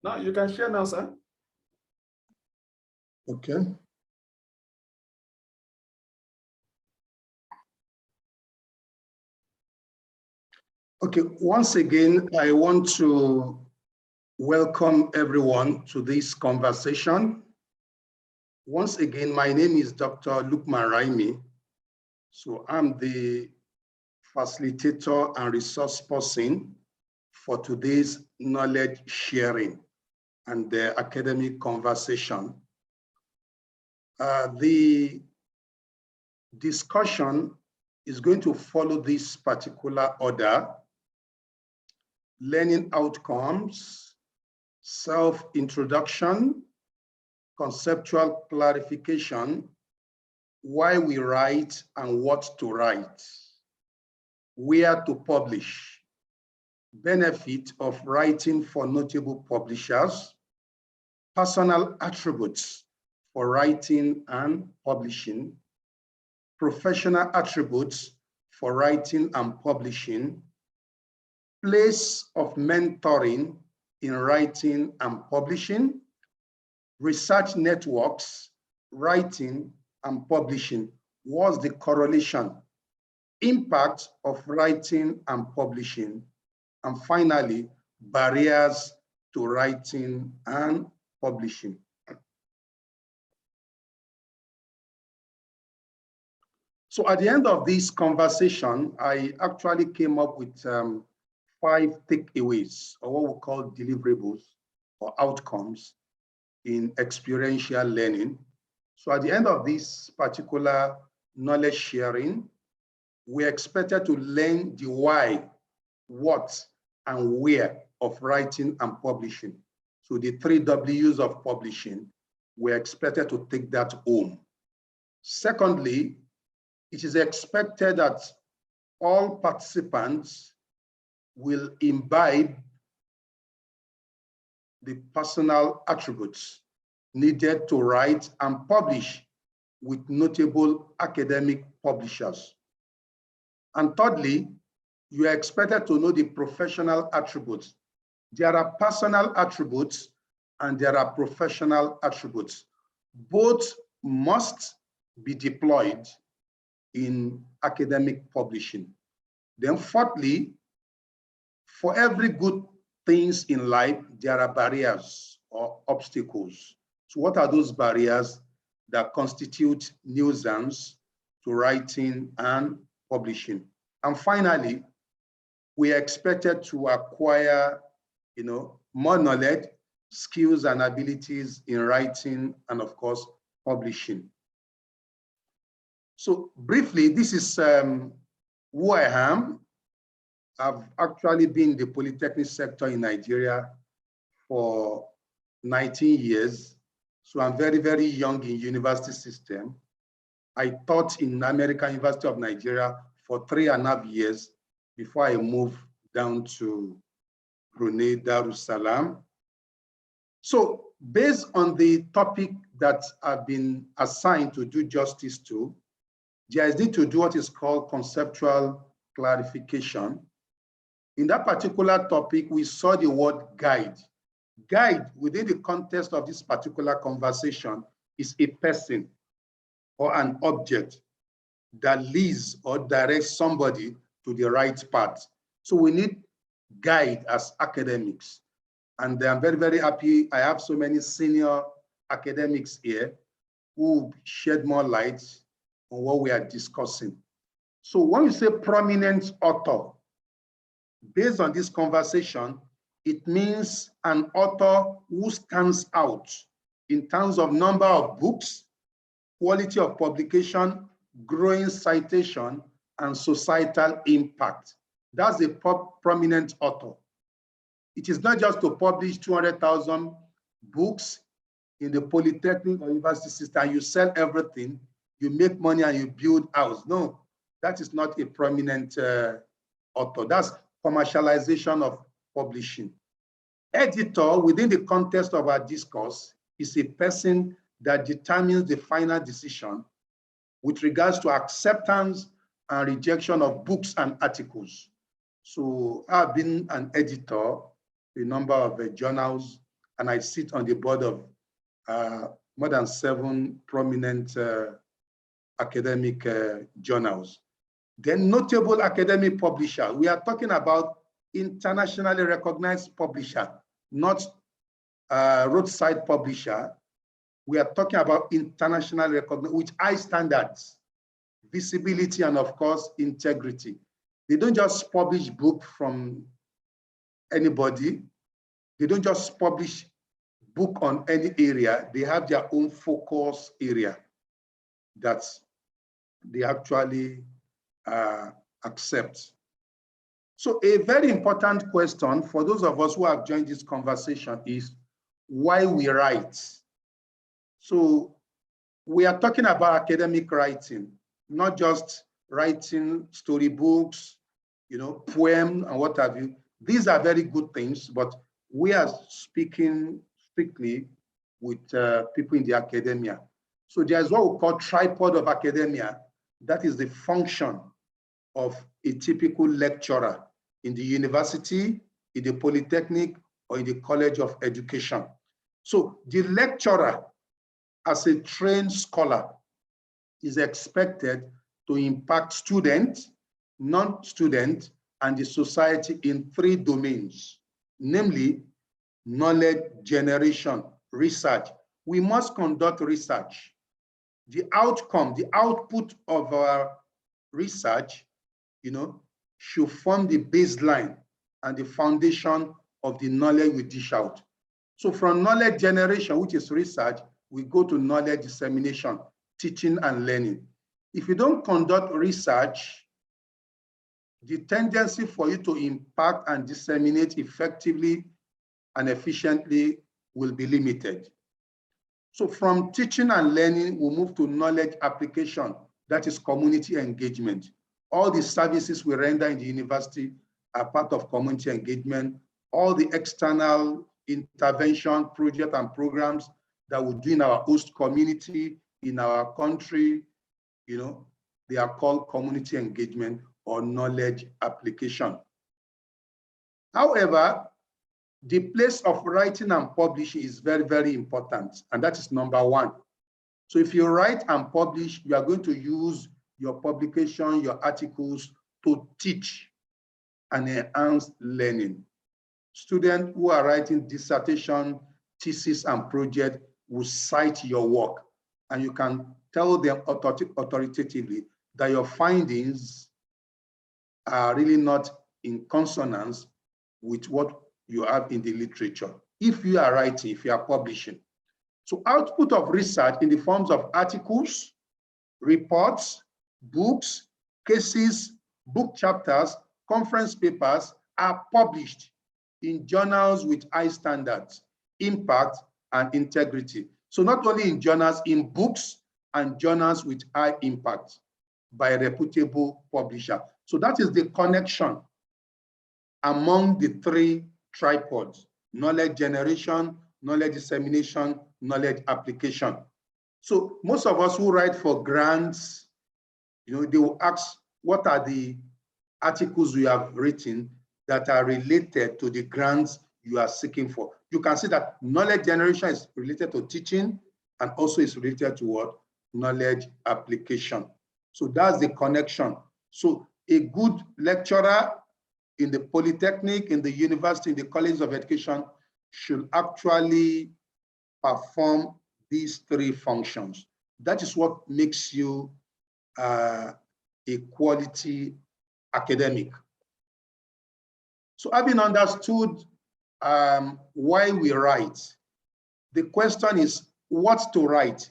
Now you can share now, sir. Okay. Okay, once again, I want to welcome everyone to this conversation. Once again, my name is Dr. Lukman Raimi. So I'm the facilitator and resource person for today's knowledge sharing and the academic conversation. The discussion is going to follow this particular order: learning outcomes, self-introduction, conceptual clarification, why we write and what to write, where to publish, benefit of writing for notable publishers, personal attributes for writing and publishing, professional attributes for writing and publishing, place of mentoring in writing and publishing, research networks, writing and publishing. What's the correlation, impact of writing and publishing? And finally, barriers to writing and publishing. So at the end of this conversation, I actually came up with 5 takeaways, or what we call deliverables or outcomes in experiential learning. So at the end of this particular knowledge sharing, we expected to learn the why, what, and where of writing and publishing. So the 3 W's of publishing, we're expected to take that home. Secondly, it is expected that all participants will imbibe the personal attributes needed to write and publish with notable academic publishers. And thirdly, you are expected to know the professional attributes. There are personal attributes and there are professional attributes. Both must be deployed in academic publishing. Then fourthly, for every good things in life, there are barriers or obstacles. So what are those barriers that constitute nuisance to writing and publishing? And finally, we are expected to acquire, more knowledge, skills, and abilities in writing and, of course, publishing. So briefly, this is who I am. I've actually been in the polytechnic sector in Nigeria for 19 years. So I'm very, very young in university system. I taught in American University of Nigeria for 3.5 years before I moved down to Brunei Darussalam. So based on the topic that I've been assigned to do justice to, there is need to do what is called conceptual clarification. In that particular topic, we saw the word guide. Guide, within the context of this particular conversation, is a person or an object that leads or directs somebody to the right path. So we need guide as academics. And I'm very, very happy I have so many senior academics here who shed more light on what we are discussing. So when you say prominent author, based on this conversation, it means an author who stands out in terms of number of books, quality of publication, growing citation, and societal impact. That's a prominent author. It is not just to publish 200,000 books in the polytechnic or university system, you sell everything, you make money and you build house. No, that is not a prominent author. That's commercialization of publishing. Editor, within the context of our discourse, is a person that determines the final decision with regards to acceptance and rejection of books and articles. So I've been an editor, a number of journals, and I sit on the board of more than 7 prominent academic journals. Then notable academic publisher, we are talking about internationally recognized publisher, not roadside publisher. We are talking about internationally recognized with high standards, visibility, and of course, integrity. They don't just publish book from anybody. They don't just publish book on any area. They have their own focus area that they actually accept. So a very important question for those of us who have joined this conversation is why we write. So we are talking about academic writing, not just writing storybooks, poem and what have you. These are very good things, but we are speaking strictly with people in the academia. So there's what we call tripod of academia. That is the function of a typical lecturer in the university, in the polytechnic, or in the College of Education. So the lecturer, as a trained scholar, is expected to impact students, non-students, and the society in 3 domains, namely knowledge generation, research. We must conduct research. The outcome, the output of our research, should form the baseline and the foundation of the knowledge we dish out. So from knowledge generation, which is research, we go to knowledge dissemination, teaching and learning. If you don't conduct research, the tendency for you to impact and disseminate effectively and efficiently will be limited. So from teaching and learning, we'll move to knowledge application, that is community engagement. All the services we render in the university are part of community engagement. All the external intervention projects and programs that we do in our host community, in our country, they are called community engagement or knowledge application. However, the place of writing and publishing is very, very important, and that is number 1. So if you write and publish, you are going to use your publication, your articles to teach and enhance learning. Students who are writing dissertation, thesis, and project will cite your work, and you can tell them authoritatively that your findings are really not in consonance with what you have in the literature. If you are writing, if you are publishing. So output of research in the forms of articles, reports, books, cases, book chapters, conference papers are published in journals with high standards, impact, and integrity. So not only in journals, in books and journals with high impact by a reputable publisher. So that is the connection among the 3 tripods: knowledge generation, knowledge dissemination, knowledge application. So most of us who write for grants, they will ask, what are the articles you have written that are related to the grants you are seeking for? You can see that knowledge generation is related to teaching and also is related to what? Knowledge application. So that's the connection. So a good lecturer in the polytechnic, in the university, in the College of Education should actually perform these 3 functions. That is what makes you a quality academic. So having understood why we write, the question is what to write.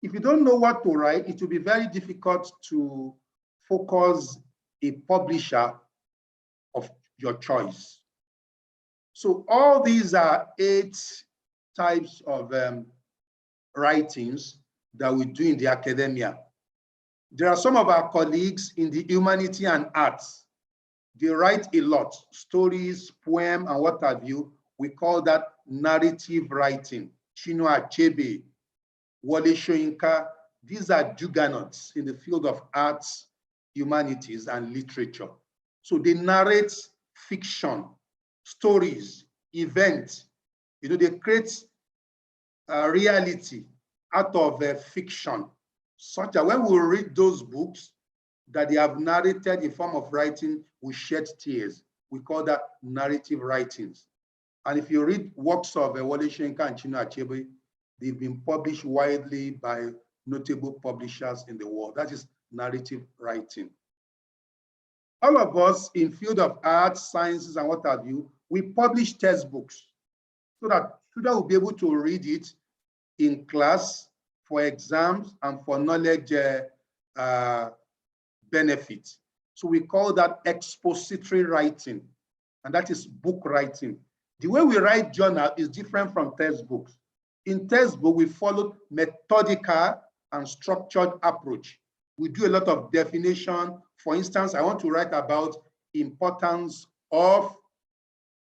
If you don't know what to write, it will be very difficult to focus a publisher of your choice. So all these are 8 types of writings that we do in the academia. There are some of our colleagues in the humanity and arts. They write a lot, stories, poem, and what have you. We call that narrative writing. Chinua Achebe, Wole Soyinka. These are juggernauts in the field of arts, humanities, and literature. So they narrate fiction, stories, events. You know, they create reality out of fiction, such that when we read those books that they have narrated in form of writing, we shed tears. We call that narrative writings. And if you read works of Wole Soyinka and Chinua Achebe, they've been published widely by notable publishers in the world. That is narrative writing. All of us in field of arts, sciences, and what have you, we publish textbooks so that students will be able to read it in class for exams and for knowledge benefits. So we call that expository writing, and that is book writing. The way we write journal is different from textbooks. In textbook, we follow methodical and structured approach. We do a lot of definition. For instance, I want to write about importance of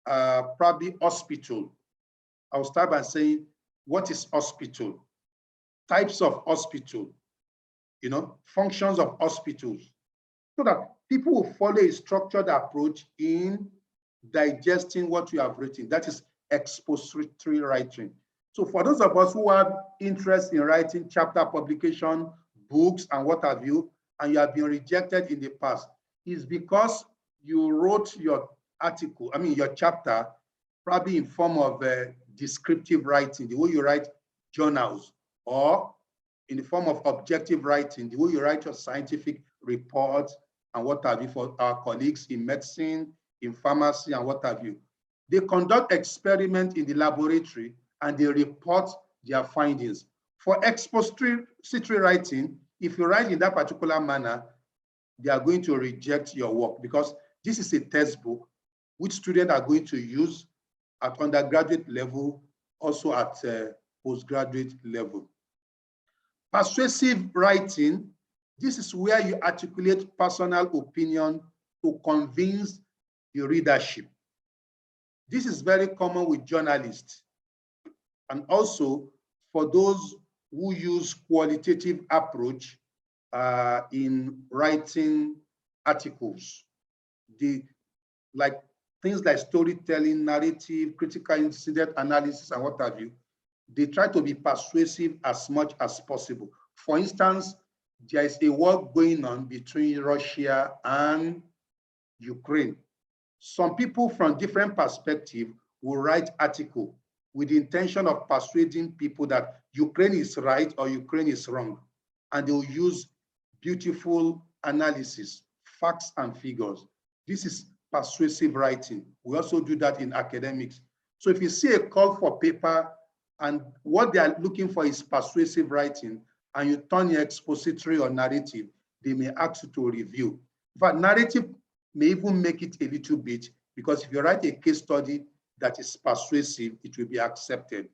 probably hospital. I'll start by saying, what is hospital? Types of hospital, you know, functions of hospitals, so that people will follow a structured approach in digesting what you have written. That is expository writing. So for those of us who have interest in writing chapter publication, books, and what have you, and you have been rejected in the past, is because you wrote your article, your chapter, probably in form of descriptive writing, the way you write journals, or in the form of objective writing, the way you write your scientific reports and what have you for our colleagues in medicine, in pharmacy, and what have you. They conduct experiments in the laboratory and they report their findings. For expository writing, if you write in that particular manner, they are going to reject your work because this is a textbook which students are going to use at undergraduate level, also at postgraduate level. Persuasive writing, this is where you articulate personal opinion to convince the readership. This is very common with journalists and also for those who use qualitative approach in writing articles. Like things like storytelling, narrative, critical incident analysis, and what have you, they try to be persuasive as much as possible. For instance, there is a war going on between Russia and Ukraine. Some people from different perspectives will write articles with the intention of persuading people that Ukraine is right or Ukraine is wrong. And they will use beautiful analysis, facts and figures. This is persuasive writing. We also do that in academics. So if you see a call for paper and what they are looking for is persuasive writing, and you turn your expository or narrative, they may ask you to review. But narrative may even make it a little bit, because if you write a case study that is persuasive, it will be accepted.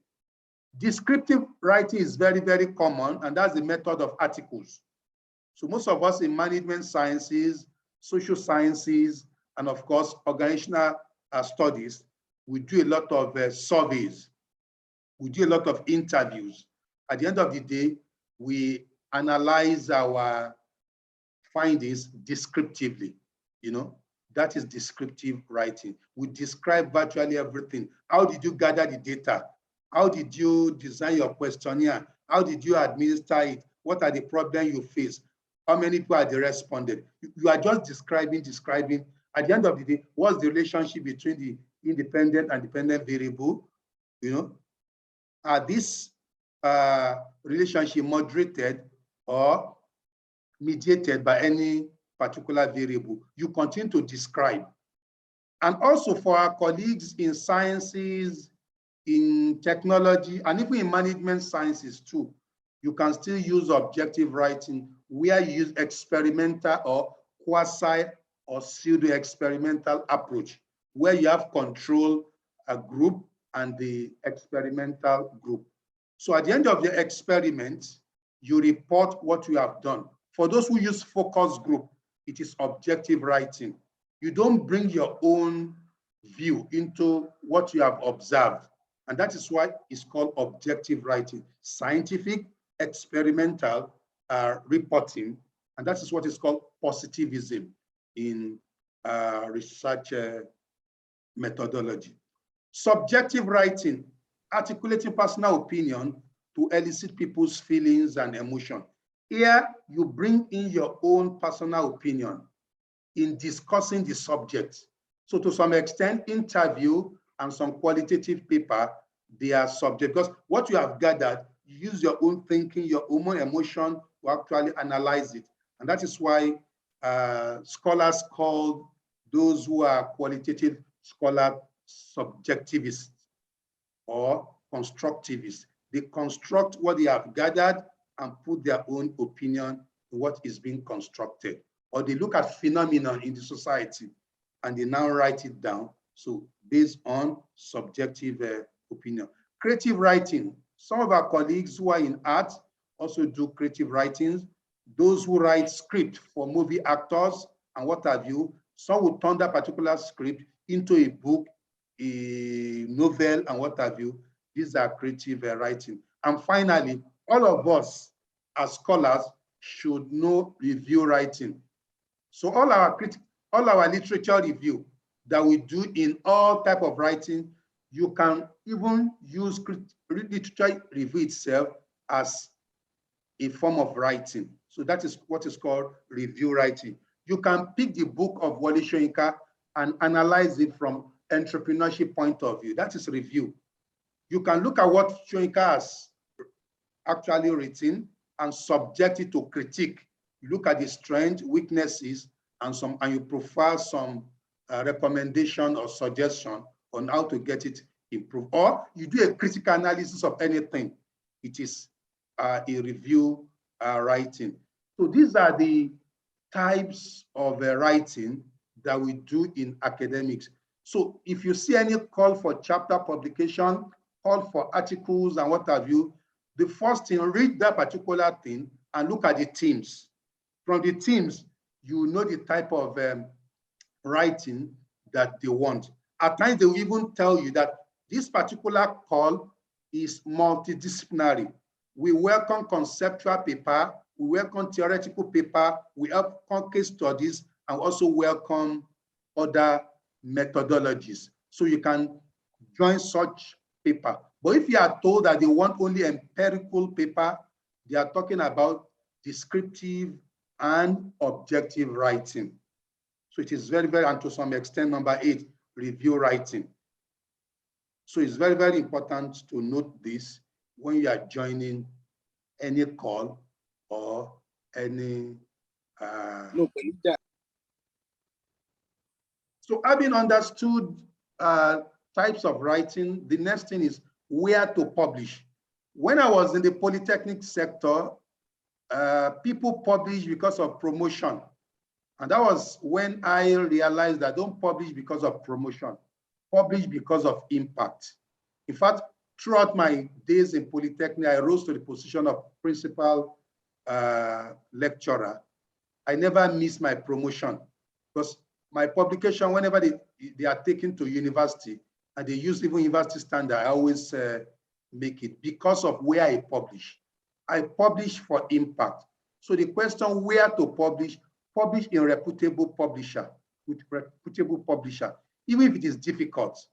Descriptive writing is very, very common, and that's the method of articles. So most of us in management sciences, social sciences, and of course, organizational studies, we do a lot of surveys. We do a lot of interviews. At the end of the day, we analyze our findings descriptively. You know, that is descriptive writing. We describe virtually everything. How did you gather the data? How did you design your questionnaire? How did you administer it? What are the problems you face? How many people are they responded? You are just describing. At the end of the day, what's the relationship between the independent and dependent variable? You know, are this relationship moderated or mediated by any particular variable? You continue to describe. And also for our colleagues in sciences, in technology, and even in management sciences too, you can still use objective writing where you use experimental or quasi or pseudo-experimental approach, where you have control a group and the experimental group. So at the end of the experiment, you report what you have done. For those who use focus group, it is objective writing. You don't bring your own view into what you have observed. And that is why it's called objective writing, scientific, experimental reporting. And that is what is called positivism in research methodology. Subjective writing, articulating personal opinion to elicit people's feelings and emotion. Here, you bring in your own personal opinion in discussing the subject. So to some extent, interview and some qualitative paper, they are subject, because what you have gathered, you use your own thinking, your own emotion to actually analyze it. And that is why scholars call those who are qualitative scholars subjectivists or constructivists. They construct what they have gathered and put their own opinion in what is being constructed. Or they look at phenomena in the society and they now write it down. So based on subjective opinion. Creative writing. Some of our colleagues who are in art also do creative writings. Those who write script for movie actors and what have you, some will turn that particular script into a book, a novel, and what have you. These are creative writing. And finally, all of us as scholars should know review writing. So all our literature review that we do in all type of writing, you can even use literature review itself as a form of writing. So that is what is called review writing. You can pick the book of Wole Soyinka and analyze it from entrepreneurship point of view. That is review. You can look at what Soyinka has actually written and subject it to critique. You look at the strengths, weaknesses, and you profile some recommendation or suggestion on how to get it improved. Or you do a critical analysis of anything. It is a review writing. So these are the types of writing that we do in academics. So if you see any call for chapter publication, call for articles and what have you, the first thing, read that particular thing and look at the themes. From the themes, you know the type of writing that they want. At times, they will even tell you that this particular call is multidisciplinary. We welcome conceptual paper, we welcome theoretical paper, we welcome case studies, and also welcome other methodologies. So you can join such paper. But if you are told that they want only empirical paper, they are talking about descriptive and objective writing. So it is very, very, and to some extent, number 8, review writing. So it's very, very important to note this when you are joining any call or any. So having understood types of writing, the next thing is where to publish. When I was in the polytechnic sector, people publish because of promotion. And that was when I realized that don't publish because of promotion, publish because of impact. In fact, throughout my days in polytechnic, I rose to the position of principal lecturer. I never missed my promotion because my publication, whenever they are taken to university and they use even university standard, I always make it because of where I publish. I publish for impact. So the question where to publish in reputable publisher, with reputable publisher, even if it is difficult.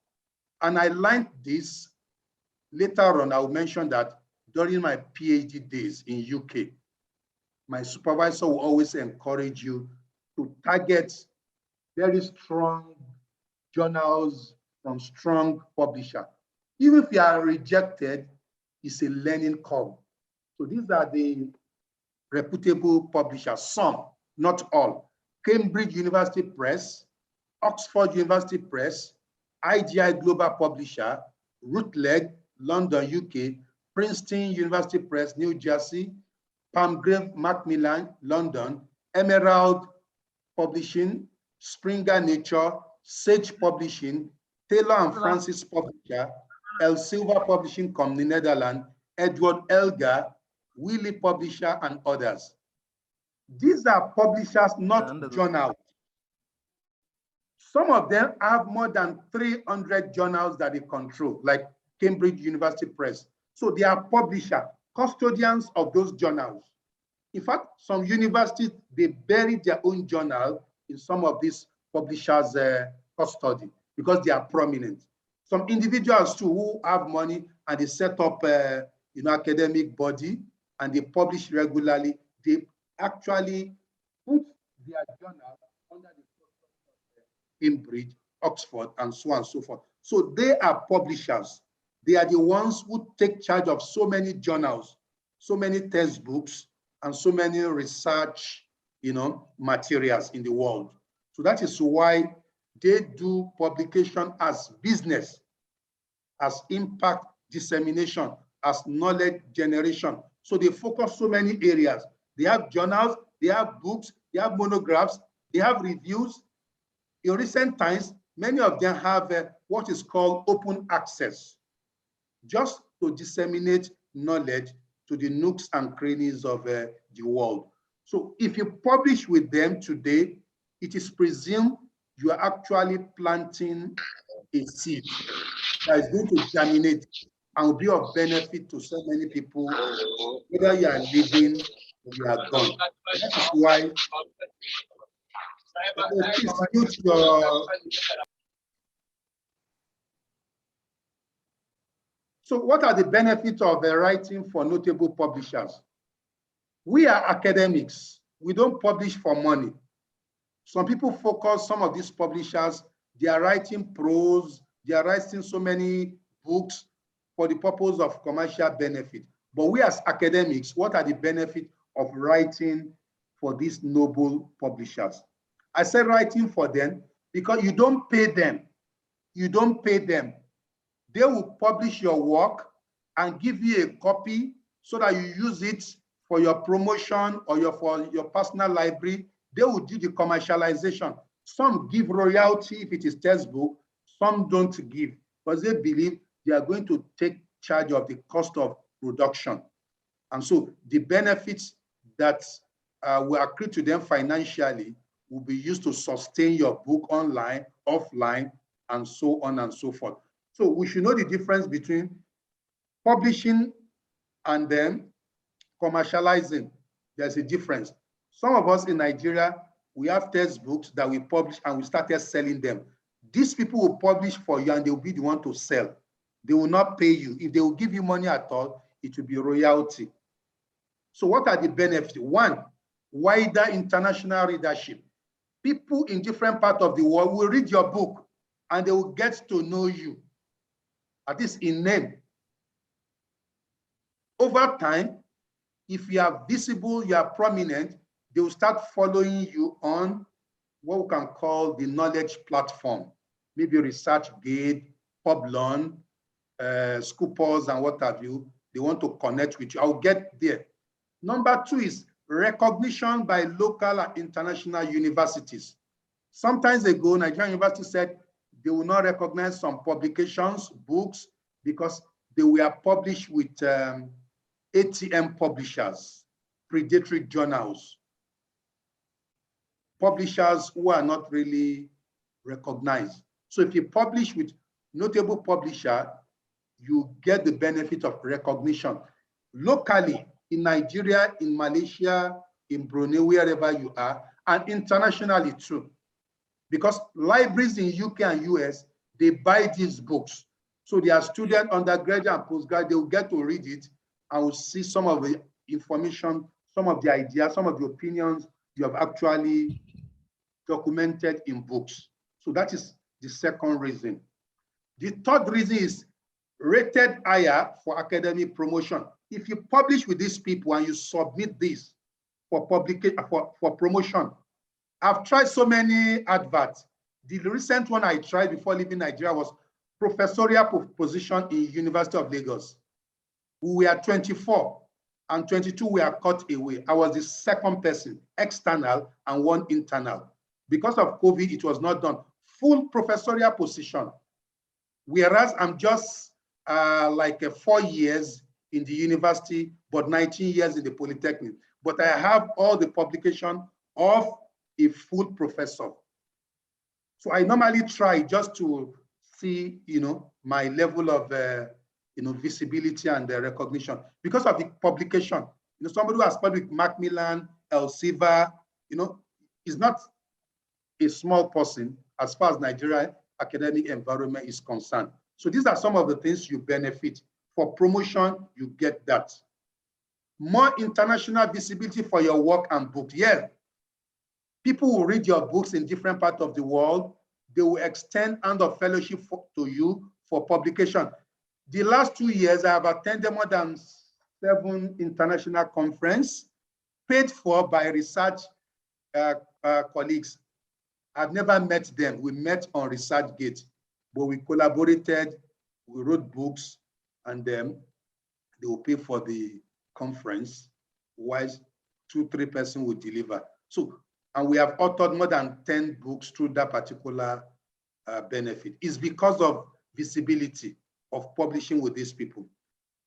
And I learned this later on. I'll mention that during my PhD days in UK, my supervisor will always encourage you to target very strong journals from strong publisher. Even if you are rejected, it's a learning curve. So these are the reputable publishers, some, not all. Cambridge University Press, Oxford University Press, IGI Global Publisher, Routledge, London, UK, Princeton University Press, New Jersey, Palmgrave Macmillan, London, Emerald Publishing, Springer Nature, Sage Publishing, Taylor and Francis Publisher, El Silva Publishing Company, Netherlands, Edward Elgar, Wiley Publisher, and others. These are publishers, not journals. Some of them have more than 300 journals that they control, like Cambridge University Press. So they are publishers, custodians of those journals. In fact, some universities, they bury their own journal in some of these publishers' custody because they are prominent. Some individuals too who have money and they set up academic body and they publish regularly, they actually put their journal under the Cambridge, Oxford, and so on and so forth. So they are publishers. They are the ones who take charge of so many journals, so many textbooks, and so many research, materials in the world. So that is why they do publication as business, as impact dissemination, as knowledge generation. So they focus so many areas. They have journals, they have books, they have monographs, they have reviews. In recent times, many of them have what is called open access, just to disseminate knowledge to the nooks and crannies of the world. So if you publish with them today, it is presumed you are actually planting a seed that is going to germinate and will be of benefit to so many people, whether you are living or you are gone. That is why please mute your. So what are the benefits of writing for notable publishers? We are academics. We don't publish for money. Some people focus, some of these publishers, they are writing prose, they are writing so many books for the purpose of commercial benefit. But we as academics, what are the benefits of writing for these noble publishers? I said writing for them because you don't pay them. You don't pay them. They will publish your work and give you a copy so that you use it for your promotion or for your personal library. They will do the commercialization. Some give royalty if it is textbook, some don't give, because they believe they are going to take charge of the cost of production. And so the benefits that will accrue to them financially will be used to sustain your book online, offline, and so on and so forth. So we should know the difference between publishing and then commercializing. There's a difference. Some of us in Nigeria, we have textbooks that we publish and we started selling them. These people will publish for you and they will be the one to sell. They will not pay you. If they will give you money at all, it will be royalty. So what are the benefits? One, wider international readership. People in different parts of the world will read your book and they will get to know you, at least in name. Over time, if you are visible, you are prominent, they will start following you on what we can call the knowledge platform, maybe ResearchGate, Publon, Scoopers, and what have you. They want to connect with you. I'll get there. Number two is recognition by local and international universities. Sometimes ago, Nigerian University said they will not recognize some publications, books, because they were published with ATM publishers, predatory journals, publishers who are not really recognized. So if you publish with notable publisher, you get the benefit of recognition locally in Nigeria, in Malaysia, in Brunei, wherever you are, and internationally too. Because libraries in UK and US, they buy these books. So their student, undergraduate and postgrad, they will get to read it and will see some of the information, some of the ideas, some of the opinions you have actually documented in books. So that is the second reason. The third reason is rated higher for academic promotion. If you publish with these people and you submit this for publication, for promotion, I've tried so many adverts. The recent one I tried before leaving Nigeria was professorial position in University of Lagos. We were 24 and 22 were cut away. I was the second person, external and one internal. Because of COVID, it was not done. Full professorial position. Whereas I'm just like 4 years in the university, but 19 years in the Polytechnic. But I have all the publication of a full professor. So I normally try just to see, my level of visibility and the recognition because of the publication. Somebody who has published Macmillan, Elsevier, is not a small person as far as Nigeria academic environment is concerned. So these are some of the things you benefit. For promotion, you get that. More international visibility for your work and books. Yeah, people will read your books in different parts of the world. They will extend hand of fellowship to you for publication. The last 2 years, I have attended more than 7 international conferences paid for by research colleagues. I've never met them. We met on ResearchGate, but we collaborated, we wrote books, and then they will pay for the conference, while 2-3 persons will deliver. So, and we have authored more than 10 books through that particular benefit. It's because of visibility of publishing with these people.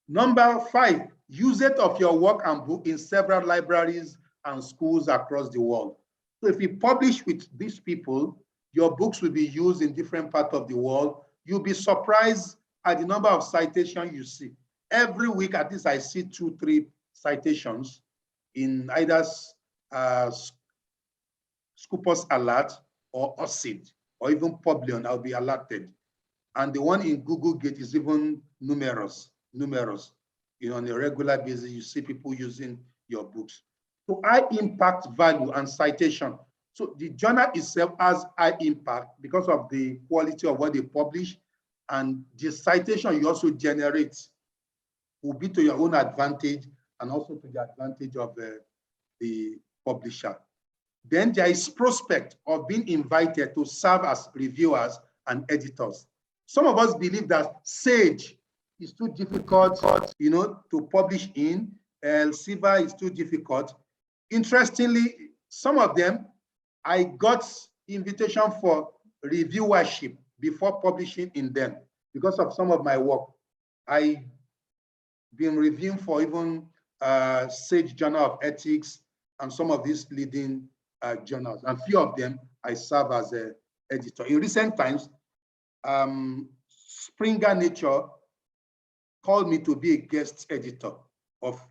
Number 5, usage of your work and book in several libraries and schools across the world. So if you publish with these people, your books will be used in different parts of the world. You'll be surprised at the number of citations you see. Every week, at least I see 2-3 citations in either Scopus Alert or OSID, or even Publion, I'll be alerted. And the one in Google Gate is even numerous. On a regular basis, you see people using your books. So high impact value and citation. So the journal itself has high impact because of the quality of what they publish, and the citation you also generate will be to your own advantage and also to the advantage of the publisher. Then there is prospect of being invited to serve as reviewers and editors. Some of us believe that Sage is too difficult, to publish in. Elsevier is too difficult. Interestingly, some of them, I got invitation for reviewership before publishing in them because of some of my work. I've been reviewing for even Sage Journal of Ethics and some of these leading journals, and few of them I serve as an editor. In recent times, Springer Nature called me to be a guest editor of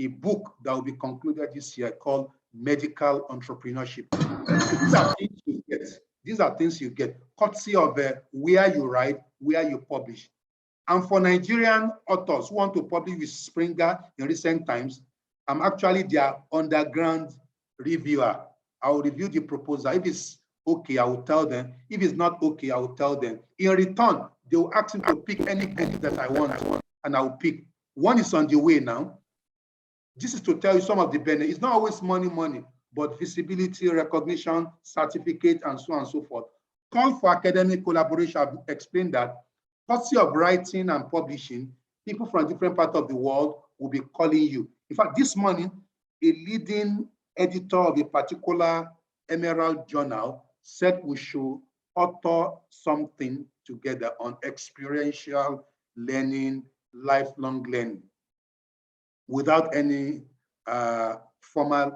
a book that will be concluded this year called Medical Entrepreneurship. These are things you get. These are things you get, courtesy of where you write, where you publish. And for Nigerian authors who want to publish with Springer in recent times, I'm actually their underground reviewer. I will review the proposal. If it's okay, I will tell them. If it's not okay, I will tell them. In return, they will ask me to pick any book that I want, and I will pick. One is on the way now. This is to tell you some of the benefits. It's not always money, but visibility, recognition, certificate, and so on and so forth. Call for academic collaboration. I've explained that. Courtesy of writing and publishing, people from different parts of the world will be calling you. In fact, this morning, a leading editor of a particular Emerald journal said we should author something together on experiential learning, lifelong learning, without any formal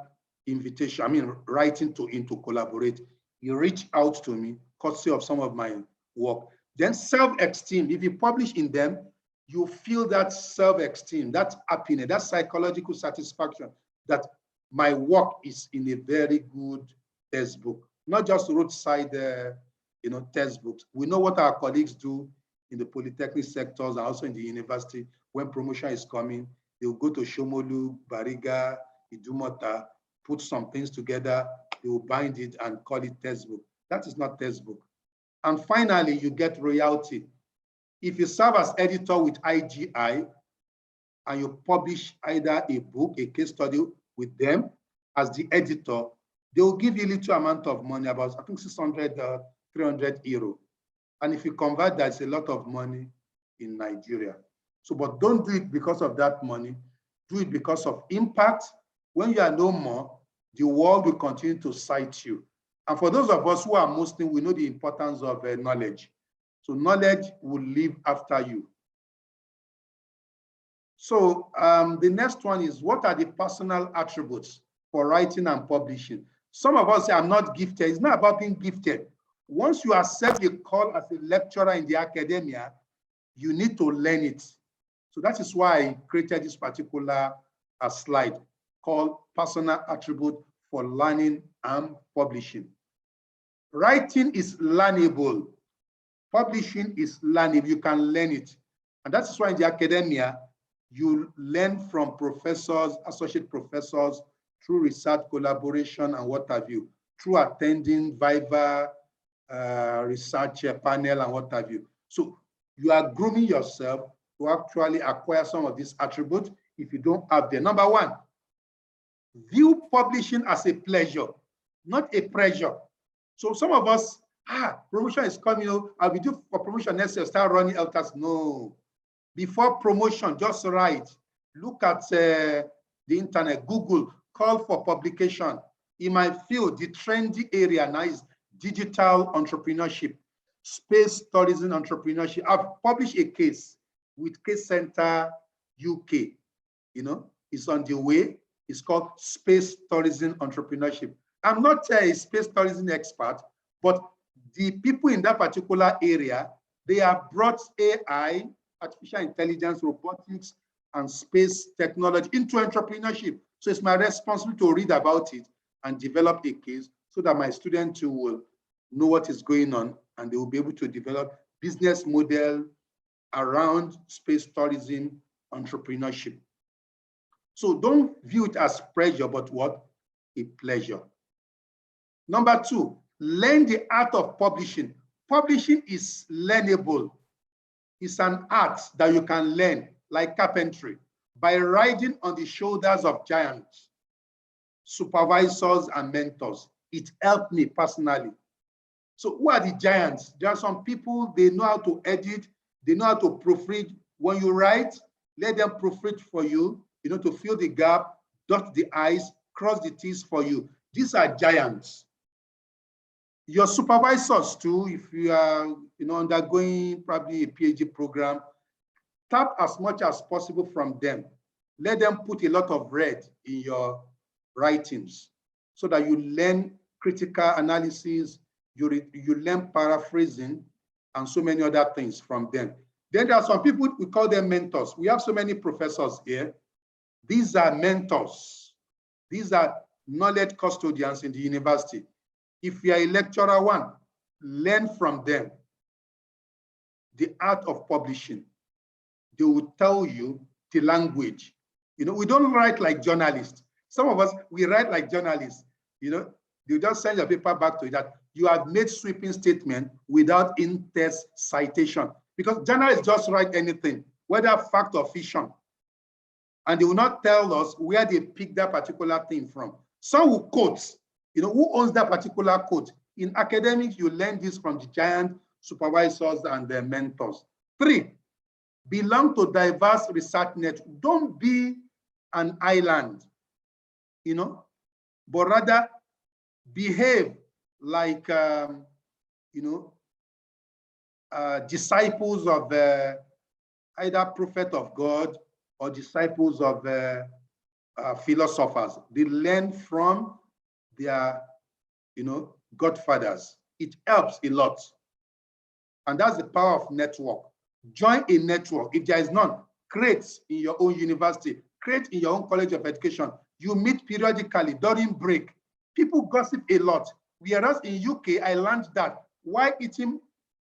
invitation, writing to him to collaborate. He reached out to me, courtesy of some of my work. Then self-esteem, if you publish in them, you feel that self-esteem, that happiness, that psychological satisfaction that my work is in a very good textbook, not just roadside textbooks. We know what our colleagues do in the polytechnic sectors and also in the university. When promotion is coming, they will go to Shomolu, Bariga, Idumota, put some things together, they will bind it and call it textbook. That is not textbook. And finally, you get royalty. If you serve as editor with IGI and you publish either a book, a case study with them as the editor, they will give you a little amount of money, about I think 600, 300 euro. And if you convert that, it's a lot of money in Nigeria. So, but don't do it because of that money. Do it because of impact. When you are no more, the world will continue to cite you. And for those of us who are Muslim, we know the importance of knowledge. So knowledge will live after you. So the next one is, what are the personal attributes for writing and publishing? Some of us say, I'm not gifted. It's not about being gifted. Once you accept a call as a lecturer in the academia, You need to learn it. So that is why I created this particular slide called personal attribute for learning and publishing. Writing is learnable. Publishing is learnable. You can learn it. And that's why in the academia, you learn from professors, associate professors, through research collaboration and what have you, through attending Viva research panel and what have you. So you are grooming yourself to actually acquire some of these attributes if you don't have them. Number one, view publishing as a pleasure, not a pressure. So some of us, promotion is coming, I'll be due for promotion next year, start running LTAs. No. Before promotion, just write. Look at the internet, Google, call for publication. In my field, the trendy area now is digital entrepreneurship, space tourism entrepreneurship. I've published a case with Case Center UK. It's on the way. It's called Space Tourism Entrepreneurship. I'm not a space tourism expert, but the people in that particular area, they have brought AI, artificial intelligence, robotics, and space technology into entrepreneurship. So it's my responsibility to read about it and develop a case so that my students will know what is going on and they will be able to develop business model around space tourism entrepreneurship. So don't view it as pressure, but what? A pleasure. Number two, learn the art of publishing. Publishing is learnable. It's an art that you can learn, like carpentry, by riding on the shoulders of giants, supervisors, and mentors. It helped me personally. So who are the giants? There are some people, they know how to edit, they know how to proofread. When you write, let them proofread for you, to fill the gap, dot the I's, cross the T's for you. These are giants. Your supervisors too, if you are undergoing probably a PhD program, tap as much as possible from them. Let them put a lot of red in your writings so that you learn critical analysis, you learn paraphrasing, and so many other things from them. Then there are some people, we call them mentors. We have so many professors here. These are mentors. These are knowledge custodians in the university. If you are a lecturer one, learn from them the art of publishing. They will tell you the language. We don't write like journalists. Some of us, we write like journalists. You just send your paper back to you that you have made sweeping statement without in-test citation. Because journalists just write anything, whether fact or fiction. And they will not tell us where they picked that particular thing from. Some will quote, who owns that particular quote. In academics, you learn this from the giant supervisors and their mentors. 3, belong to diverse research network. Don't be an island, but rather behave like, disciples of either prophet of God or disciples of philosophers. They learn from their, godfathers. It helps a lot. And that's the power of network. Join a network. If there is none, create in your own university, create in your own college of education. You meet periodically during break. People gossip a lot. Whereas in UK, I learned that while eating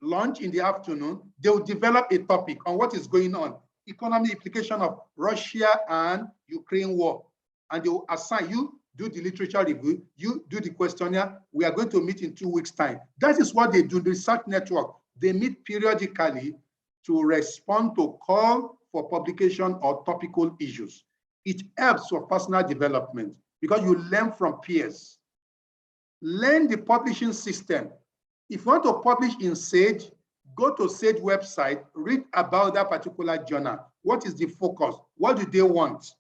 lunch in the afternoon, they will develop a topic on what is going on, economic implication of Russia and Ukraine war. And they will assign you, do the literature review, you do the questionnaire. We are going to meet in 2 weeks' time. That is what they do, the research network. They meet periodically to respond to call for publication or topical issues. It helps for personal development because you learn from peers. Learn the publishing system. If you want to publish in Sage, go to Sage website, read about that particular journal. What is the focus? What do they want?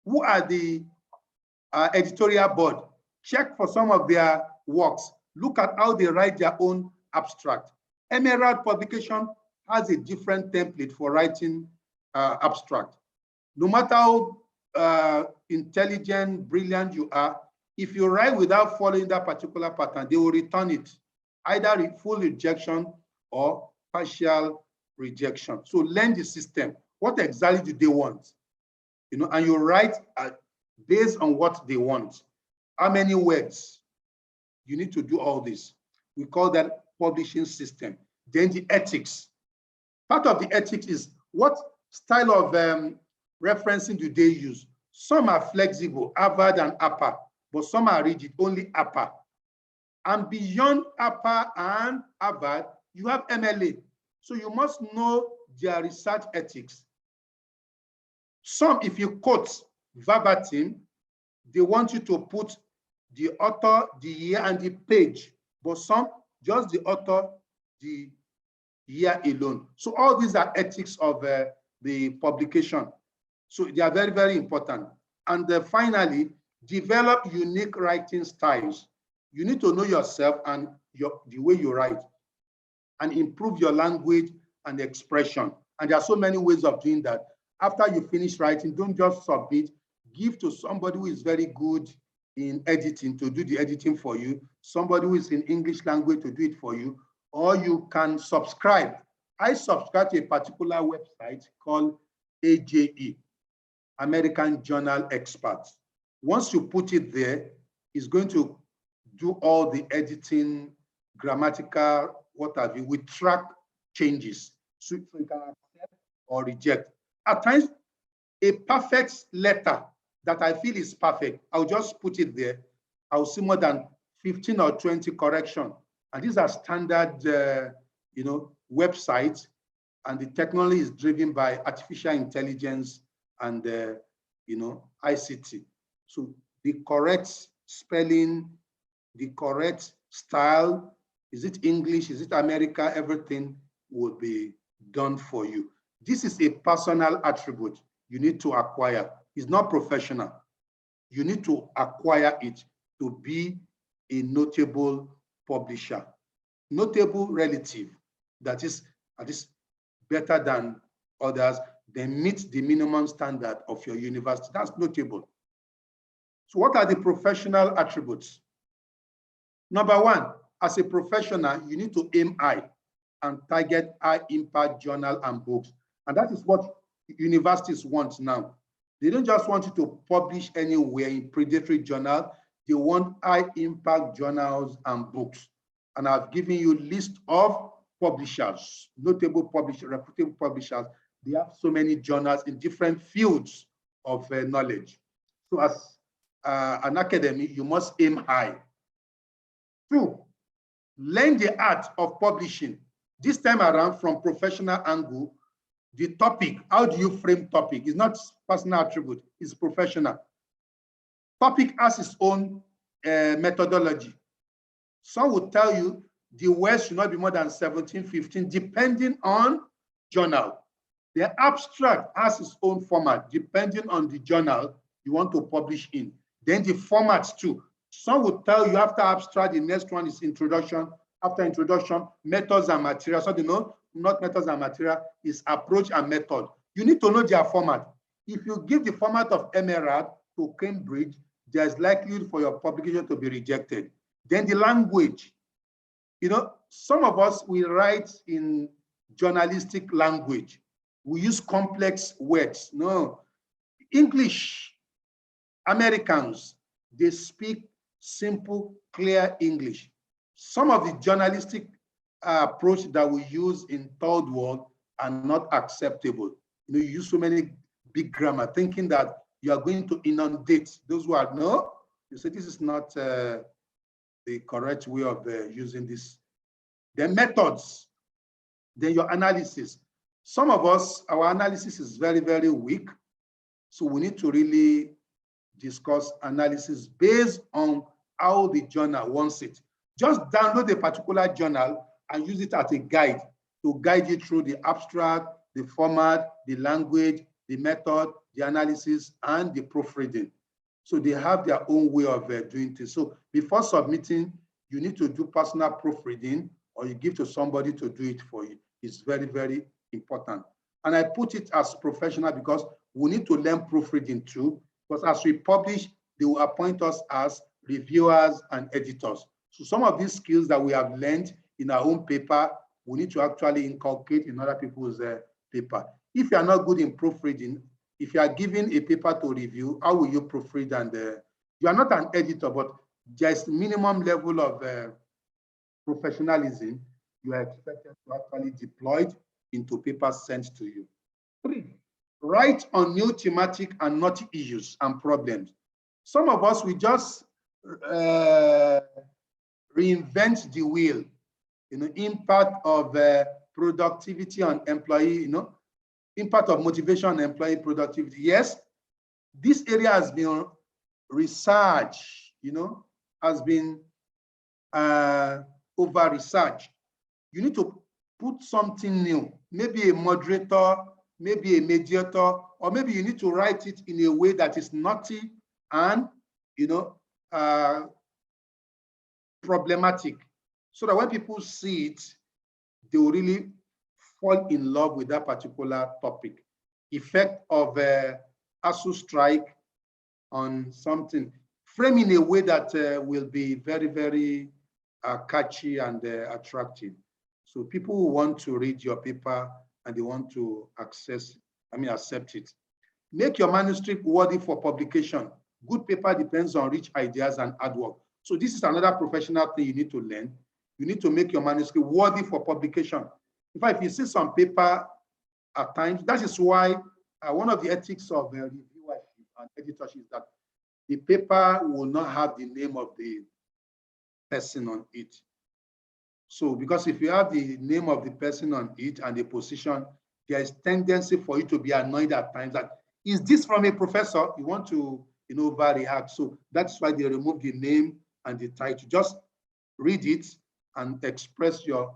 Who are the editorial board? Check for some of their works. Look at how they write their own abstract. Emerald Publication has a different template for writing abstract. No matter how intelligent, brilliant you are, if you write without following that particular pattern, they will return it, either full rejection or partial rejection. So learn the system. What exactly do they want? You know, and you write based on what they want. How many words? You need to do all this. We call that publishing system. Then the ethics. Part of the ethics is what style of referencing do they use? Some are flexible, Harvard and APA, but some are rigid, only APA. And beyond APA and Harvard, you have MLA. So you must know their research ethics. Some, if you quote verbatim, they want you to put the author, the year, and the page. But some, just the author, the year alone. So all these are ethics of the publication. So they are very, very important. And finally, develop unique writing styles. You need to know yourself and the way you write, and improve your language and expression. And there are so many ways of doing that. After you finish writing, don't just submit. Give to somebody who is very good in editing to do the editing for you, somebody who is in English language to do it for you, or you can subscribe. I subscribe to a particular website called AJE, American Journal Experts. Once you put it there, it's going to do all the editing, grammatical, what have you, with track changes. So you can accept or reject. At times, a perfect letter that I feel is perfect, I'll just put it there. I'll see more than 15 or 20 corrections. And these are standard, websites, and the technology is driven by artificial intelligence and, ICT. So the correct spelling, the correct style, is it English, is it America, everything will be done for you. This is a personal attribute you need to acquire. It's not professional. You need to acquire it to be a notable publisher. Notable relative, that is better than others, they meet the minimum standard of your university. That's notable. So what are the professional attributes? Number one, as a professional, you need to aim high and target high impact journal and books. And that is what universities want now. They don't just want you to publish anywhere in predatory journal. They want high impact journals and books. And I've given you a list of publishers, notable publishers, reputable publishers. They have so many journals in different fields of knowledge. So as an academy, you must aim high. 2, learn the art of publishing. This time around, from professional angle, the topic, how do you frame topic? It's not personal attribute, it's professional. Topic has its own methodology. Some will tell you the words should not be more than 17, 15, depending on journal. The abstract has its own format, depending on the journal you want to publish in. Then the formats too. Some will tell you after abstract, the next one is introduction. After introduction, methods and material. So you know, not methods and material, is approach and method. You need to know their format. If you give the format of Emerald to Cambridge, there's likelihood for your publication to be rejected. Then the language. You know, some of us, we write in journalistic language. We use complex words. No, English, Americans, they speak simple, clear English. Some of the journalistic approach that we use in third world are not acceptable. You know, you use so many big grammar, thinking that you are going to inundate those who are, no, you say this is not the correct way of using this. The methods, then your analysis. Some of us, our analysis is very, very weak. So we need to really discuss analysis based on how the journal wants it. Just download a particular journal and use it as a guide to guide you through the abstract, the format, the language, the method, the analysis, and the proofreading. So they have their own way of doing things. So before submitting, you need to do personal proofreading, or you give to somebody to do it for you. It's very, very important. And I put it as professional because we need to learn proofreading too, because as we publish, they will appoint us as reviewers and editors. So some of these skills that we have learned in our own paper, we need to actually inculcate in other people's paper. If you are not good in proofreading, if you are given a paper to review, how will you proofread? And you are not an editor, but there's minimum level of professionalism you are expected to actually deploy into papers sent to you. 3, write on new thematic and knotty issues and problems. Some of us, we just reinvent the wheel, impact of productivity on employee, impact of motivation on employee productivity. Yes, this area has been researched, has been over-researched. You need to put something new, maybe a moderator, maybe a mediator, or maybe you need to write it in a way that is knotty and, problematic, so that when people see it, they will really fall in love with that particular topic. Effect of ASU strike on something. Frame in a way that will be very, very catchy and attractive. So people who want to read your paper and they want to accept it. Make your manuscript worthy for publication. Good paper depends on rich ideas and hard work. So this is another professional thing you need to learn. You need to make your manuscript worthy for publication. In fact, if you see some paper at times, that is why one of the ethics of reviewership and editorship is that the paper will not have the name of the person on it. So because if you have the name of the person on it and the position, there is tendency for you to be annoyed at times that, is this from a professor? You want to overreact. So that's why they remove the name and the title. Just read it and express your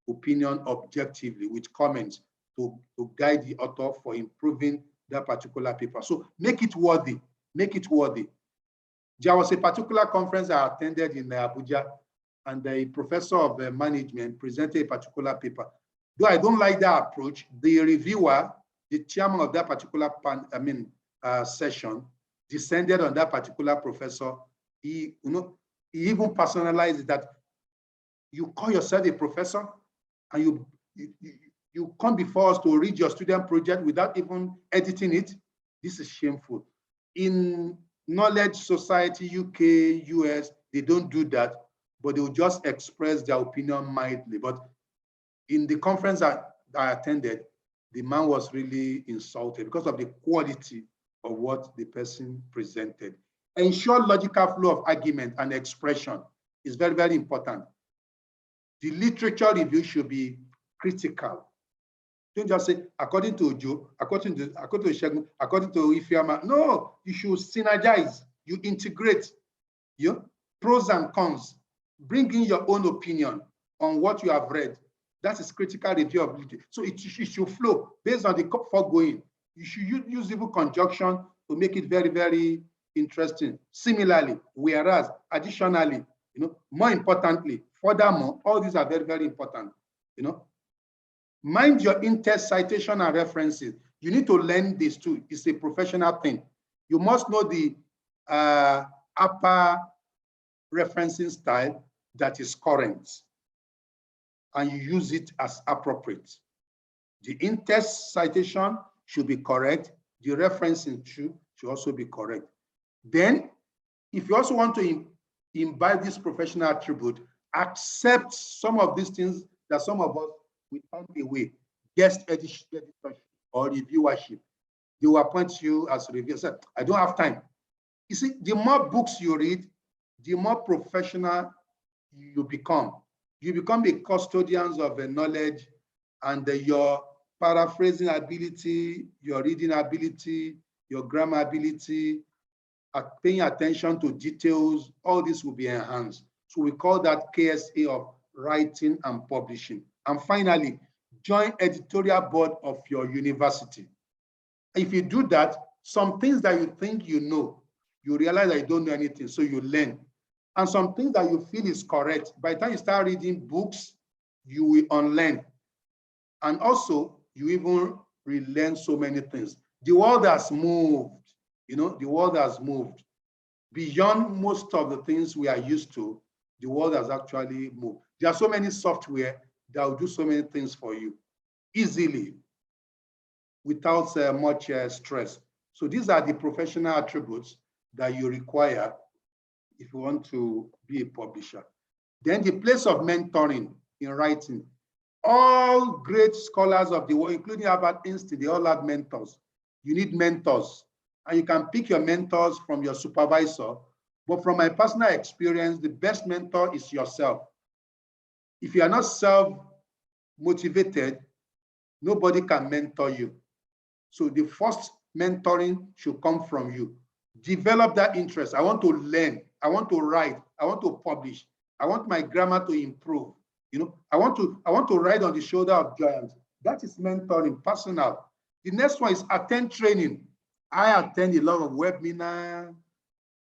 opinion objectively with comments to guide the author for improving that particular paper. So make it worthy, make it worthy. There was a particular conference I attended in Abuja, and the professor of management presented a particular paper. Though I don't like that approach, the reviewer, the chairman of that particular session, descended on that particular professor. He even personalized that you call yourself a professor and you come before us to read your student project without even editing it. This is shameful. In knowledge society, UK, US, they don't do that, but they will just express their opinion mildly. But in the conference I attended, the man was really insulted because of the quality of what the person presented. Ensure logical flow of argument and expression is very, very important. The literature review should be critical. Don't just say, according to Joe, according to Shegun, according to Ifeoma. No, you should synergize, you integrate pros and cons, bring in your own opinion on what you have read. That is critical review of literature. So it should flow based on the foregoing. You should use even conjunction to make it very, very interesting. Similarly, whereas, additionally, more importantly, furthermore, all these are very, very important. Mind your in-text citation and references. You need to learn this too. It's a professional thing. You must know the upper referencing style that is current, and you use it as appropriate. The in-text citation should be correct. The referencing should also be correct. Then, if you also want to imbibe this professional attribute, accept some of these things that some of us we turn away. Guest editorship or reviewership. They will appoint you as reviewer. I don't have time. You see, the more books you read, the more professional you become. You become the custodians of the knowledge, and your paraphrasing ability, your reading ability, your grammar ability, paying attention to details, all this will be enhanced. So we call that KSA of writing and publishing. And finally, join editorial board of your university. If you do that, some things that you think you know, you realize that you don't know anything, so you learn. And some things that you feel is correct, by the time you start reading books, you will unlearn. And also, you even relearn so many things. The world has moved, the world has moved. Beyond most of the things we are used to, the world has actually moved. There are so many software that will do so many things for you easily without much stress. So these are the professional attributes that you require if you want to be a publisher. Then the place of mentoring in writing. All great scholars of the world, including Albert Einstein, they all have mentors. You need mentors, and you can pick your mentors from your supervisor. But from my personal experience, the best mentor is yourself. If you are not self-motivated, nobody can mentor you. So the first mentoring should come from you. Develop that interest. I want to learn. I want to write. I want to publish. I want my grammar to improve. You know, I want to ride on the shoulder of giants. That is mentoring, personal. The next one is attend training. I attend a lot of webinars,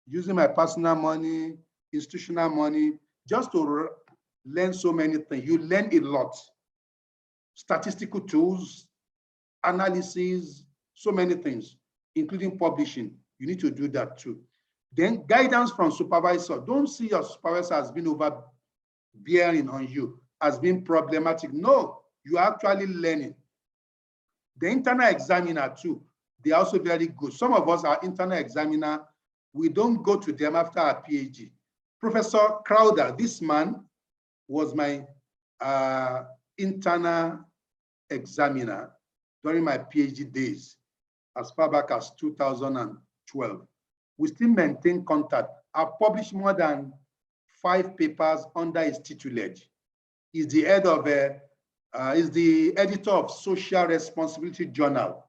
using my personal money, institutional money, just to learn so many things. You learn a lot. Statistical tools, analysis, so many things, including publishing. You need to do that too. Then guidance from supervisor. Don't see your supervisor as being overbearing on you, as being problematic. No, you are actually learning. The internal examiner too, they are also very good. Some of us are internal examiner. We don't go to them after our PhD. Professor Crowder, this man was my internal examiner during my PhD days, as far back as 2012. We still maintain contact. I've published more than 5 papers under his tutelage. He's the head of is the editor of Social Responsibility Journal.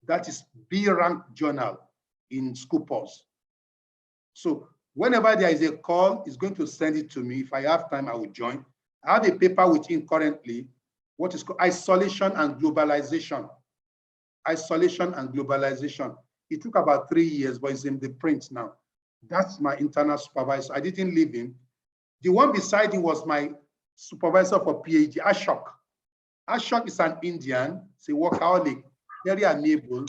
That is B-rank journal in Scoopers. So whenever there is a call, he's going to send it to me. If I have time, I will join. I have a paper with him currently, what is called Isolation and Globalization. Isolation and Globalization. It took about 3 years, but it's in the print now. That's my internal supervisor. I didn't leave him. The one beside him was my supervisor for PhD, Ashok. Ashok is an Indian, he's a workaholic, very amiable.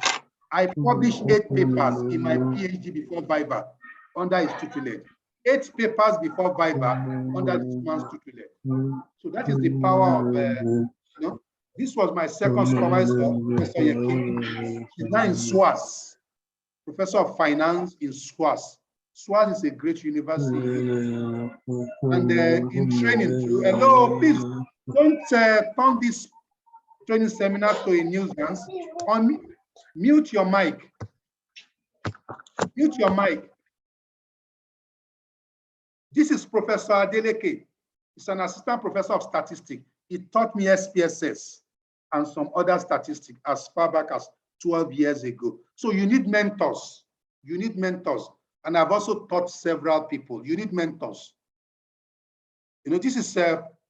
I published 8 papers in my PhD before Viva under his tutelage. 8 papers before Viva under this man's tutelage. So that is the power of, you know, this was my second supervisor, Professor Yekini. She's now in SWAS, Professor of Finance in SWAS. SWAS is a great university. And in training too. Hello, please don't turn this training seminar to a nuisance. Mute your mic. Mute your mic. This is Professor Adeleke. He's an assistant professor of statistics. He taught me SPSS and some other statistics as far back as 12 years ago. So you need mentors. You need mentors. And I've also taught several people. You need mentors. You know, this is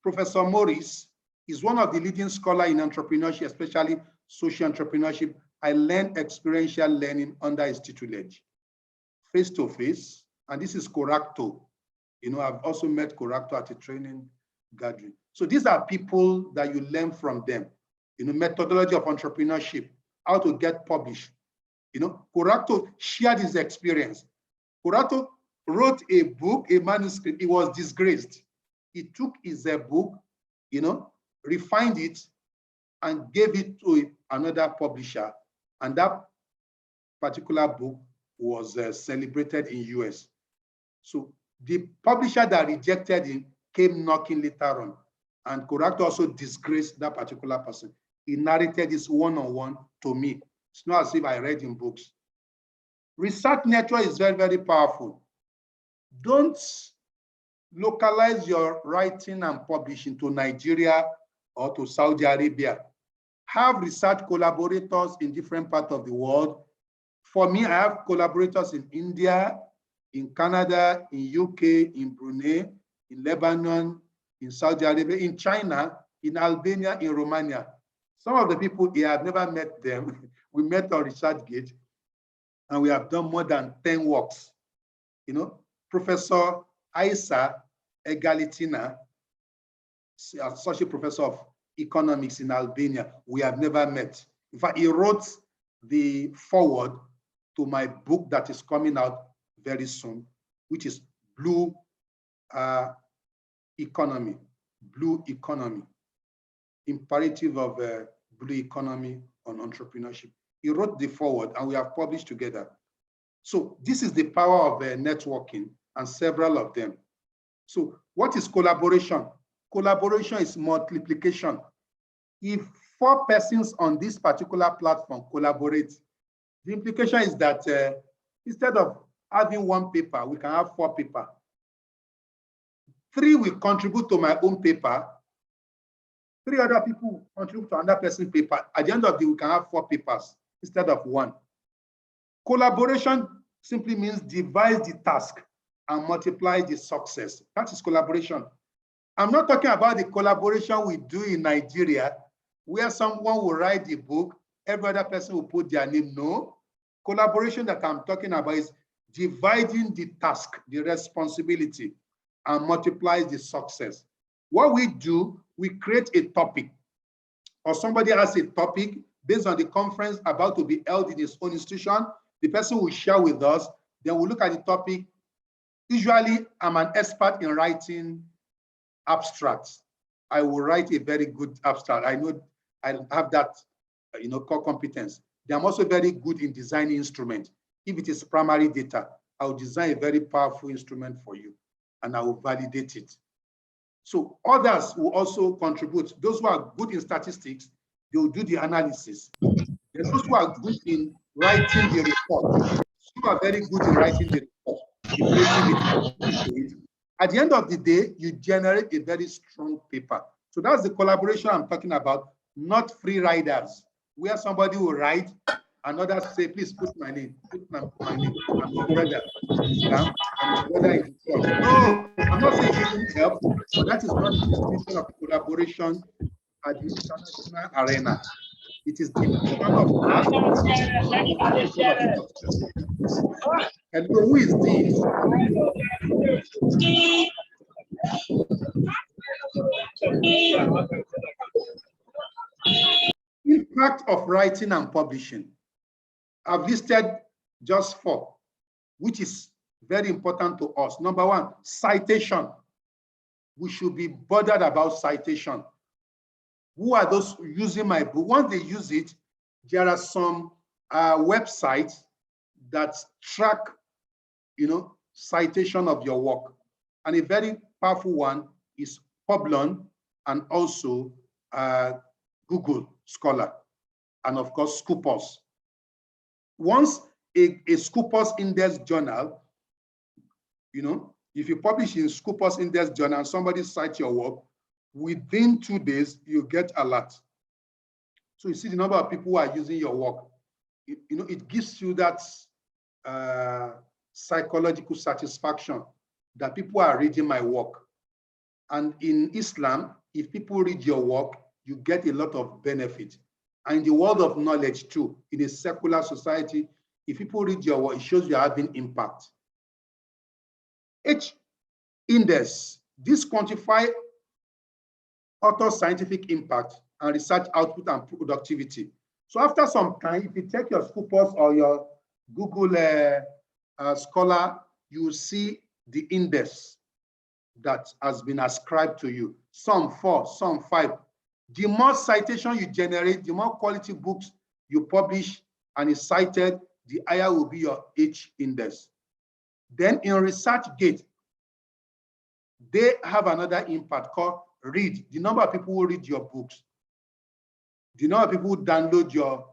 Professor Morris. He's one of the leading scholars in entrepreneurship, especially social entrepreneurship. I learned experiential learning under his tutelage, face-to-face. And this is Coracto. You know, I've also met Coracto at a training gathering. So these are people that you learn from them. You know, methodology of entrepreneurship, how to get published. You know, Coracto shared his experience. Coracto wrote a book, a manuscript. It was disgraced. He took his book, you know, refined it, and gave it to another publisher. And that particular book was celebrated in US. So the publisher that rejected him came knocking later on. And Coracto also disgraced that particular person. He narrated this one-on-one to me. It's not as if I read in books. Research network is very, very powerful. Don't localize your writing and publishing to Nigeria or to Saudi Arabia. Have research collaborators in different parts of the world. For me, I have collaborators in India, in Canada, in UK, in Brunei, in Lebanon, in Saudi Arabia, in China, in Albania, in Romania. Some of the people here, I've never met them. We met on ResearchGate, and we have done more than 10 works. You know, Professor Aisa Egalitina, Associate Professor of Economics in Albania, we have never met. In fact, he wrote the foreword to my book that is coming out very soon, which is Blue Economy. Blue Economy. imperative of blue economy on entrepreneurship. He wrote the foreword and we have published together. So this is the power of networking and several of them. So what is collaboration? Collaboration is multiplication. If 4 persons on this particular platform collaborate, the implication is that instead of having 1 paper, we can have 4 paper. 3 will contribute to my own paper. 3 other people contribute to another person's paper. At the end of the day, we can have 4 papers instead of 1. Collaboration simply means divide the task and multiply the success. That is collaboration. I'm not talking about the collaboration we do in Nigeria, where someone will write the book, every other person will put their name. No. Collaboration that I'm talking about is dividing the task, the responsibility, and multiply the success. What we do, we create a topic, or somebody has a topic based on the conference about to be held in his own institution. The person will share with us, then we'll look at the topic. Usually, I'm an expert in writing abstracts. I will write a very good abstract. I know I have that, core competence. I'm also very good in designing instruments. If it is primary data, I will design a very powerful instrument for you, and I will validate it. So others will also contribute. Those who are good in statistics, they will do the analysis. There's those who are good in writing the report. Some are very good in writing the report, the creativity. At the end of the day, you generate a very strong paper. So that's the collaboration I'm talking about, not free riders, where somebody will write and others say, please put my name, put my name. I'm your brother. Yeah? I'm your brother in the church. No, I'm not saying it shouldn't help, but that is not the definition of collaboration at the international arena. It is the mission of art. And who is this? Impact of writing and publishing. I've listed just 4, which is very important to us. Number 1, citation. We should be bothered about citation. Who are those using my book? Once they use it, there are some websites that track, citation of your work. And a very powerful one is Publon and also Google Scholar, and of course, Scopus. Once a Scopus Index journal, if you publish in Scopus Index journal and somebody cites your work, within 2 days, you get alert. So you see the number of people who are using your work. It gives you that psychological satisfaction that people are reading my work. And in Islam, if people read your work, you get a lot of benefit. And in the world of knowledge too, in a secular society, if people read your work, it shows you're having impact. H index, this quantify author scientific impact and research output and productivity. So after some time, if you take your Scopus or your Google Scholar, you will see the index that has been ascribed to you. Some 4, some 5. The more citation you generate, the more quality books you publish and is cited, the higher will be your H index. Then in ResearchGate, they have another impact called read. The number of people who read your books, the number of people who download your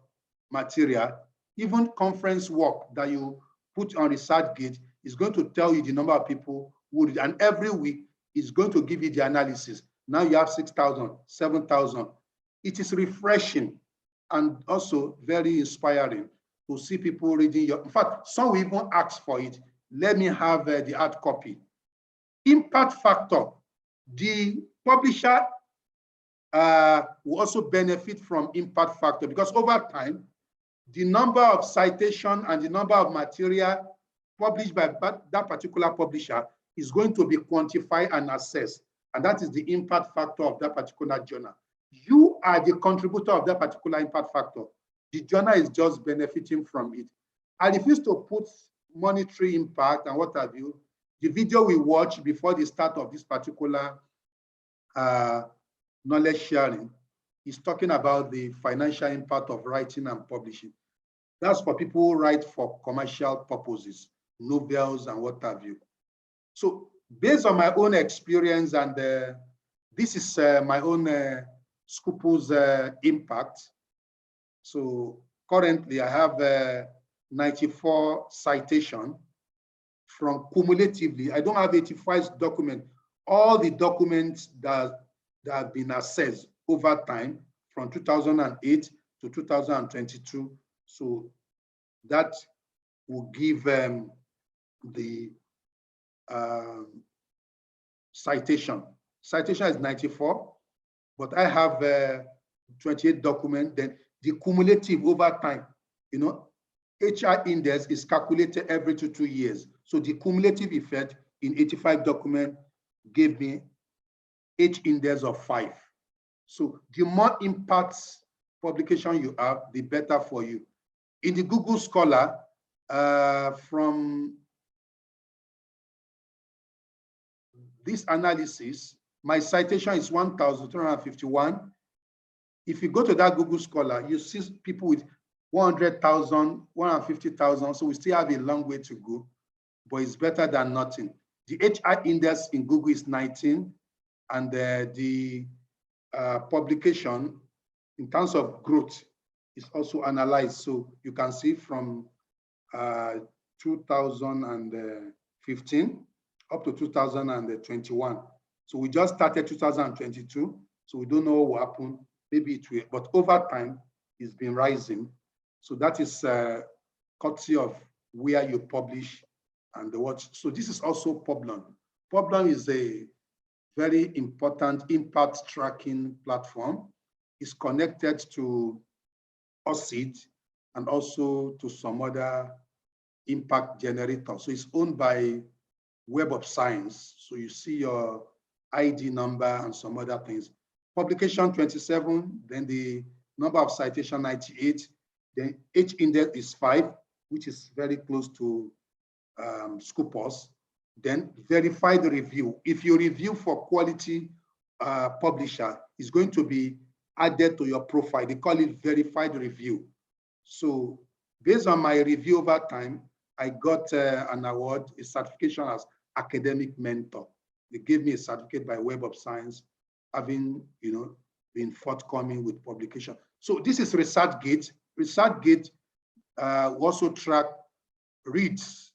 material, even conference work that you put on ResearchGate is going to tell you the number of people who read. And every week is going to give you the analysis. Now you have 6,000, 7,000. It is refreshing and also very inspiring to see people reading your, in fact, some will even ask for it. Let me have the hard copy. Impact factor. The publisher will also benefit from impact factor because over time, the number of citation and the number of material published by that particular publisher is going to be quantified and assessed. And that is the impact factor of that particular journal. You are the contributor of that particular impact factor. The journal is just benefiting from it. I refuse to put monetary impact and what have you. The video we watched before the start of this particular knowledge sharing is talking about the financial impact of writing and publishing. That's for people who write for commercial purposes, novels and what have you. So based on my own experience, and this is my own Scopus impact. So currently I have 94 citations from cumulatively. I don't have 85 documents. All the documents that have been assessed over time from 2008 to 2022. So that will give the citation. Citation is 94, but I have 28 documents. Then the cumulative over time, you know, HR index is calculated every 2 years. So the cumulative effect in 85 documents gave me H index of 5. So the more impacts publication you have, the better for you. In the Google Scholar, from this analysis, my citation is 1,351. If you go to that Google Scholar, you see people with 100,000, 150,000. So we still have a long way to go, but it's better than nothing. The HI index in Google is 19, and the publication in terms of growth is also analyzed. So you can see from 2015 up to 2021. So we just started 2022, so we don't know what will happen. Maybe it will, but over time, it's been rising. So that is courtesy of where you publish and the what. So this is also Publon. Publon is a very important impact tracking platform. It's connected to OSID and also to some other impact generator. So it's owned by Web of Science. So you see your ID number and some other things. Publication 27, then the number of citation 98, then H index is 5, which is very close to Scopus. Then verified review. If you review for quality publisher, it's going to be added to your profile. They call it verified review. So based on my review over time, I got an award, a certification as academic mentor. They gave me a certificate by Web of Science, having been forthcoming with publication. So this is ResearchGate. ResearchGate also track reads.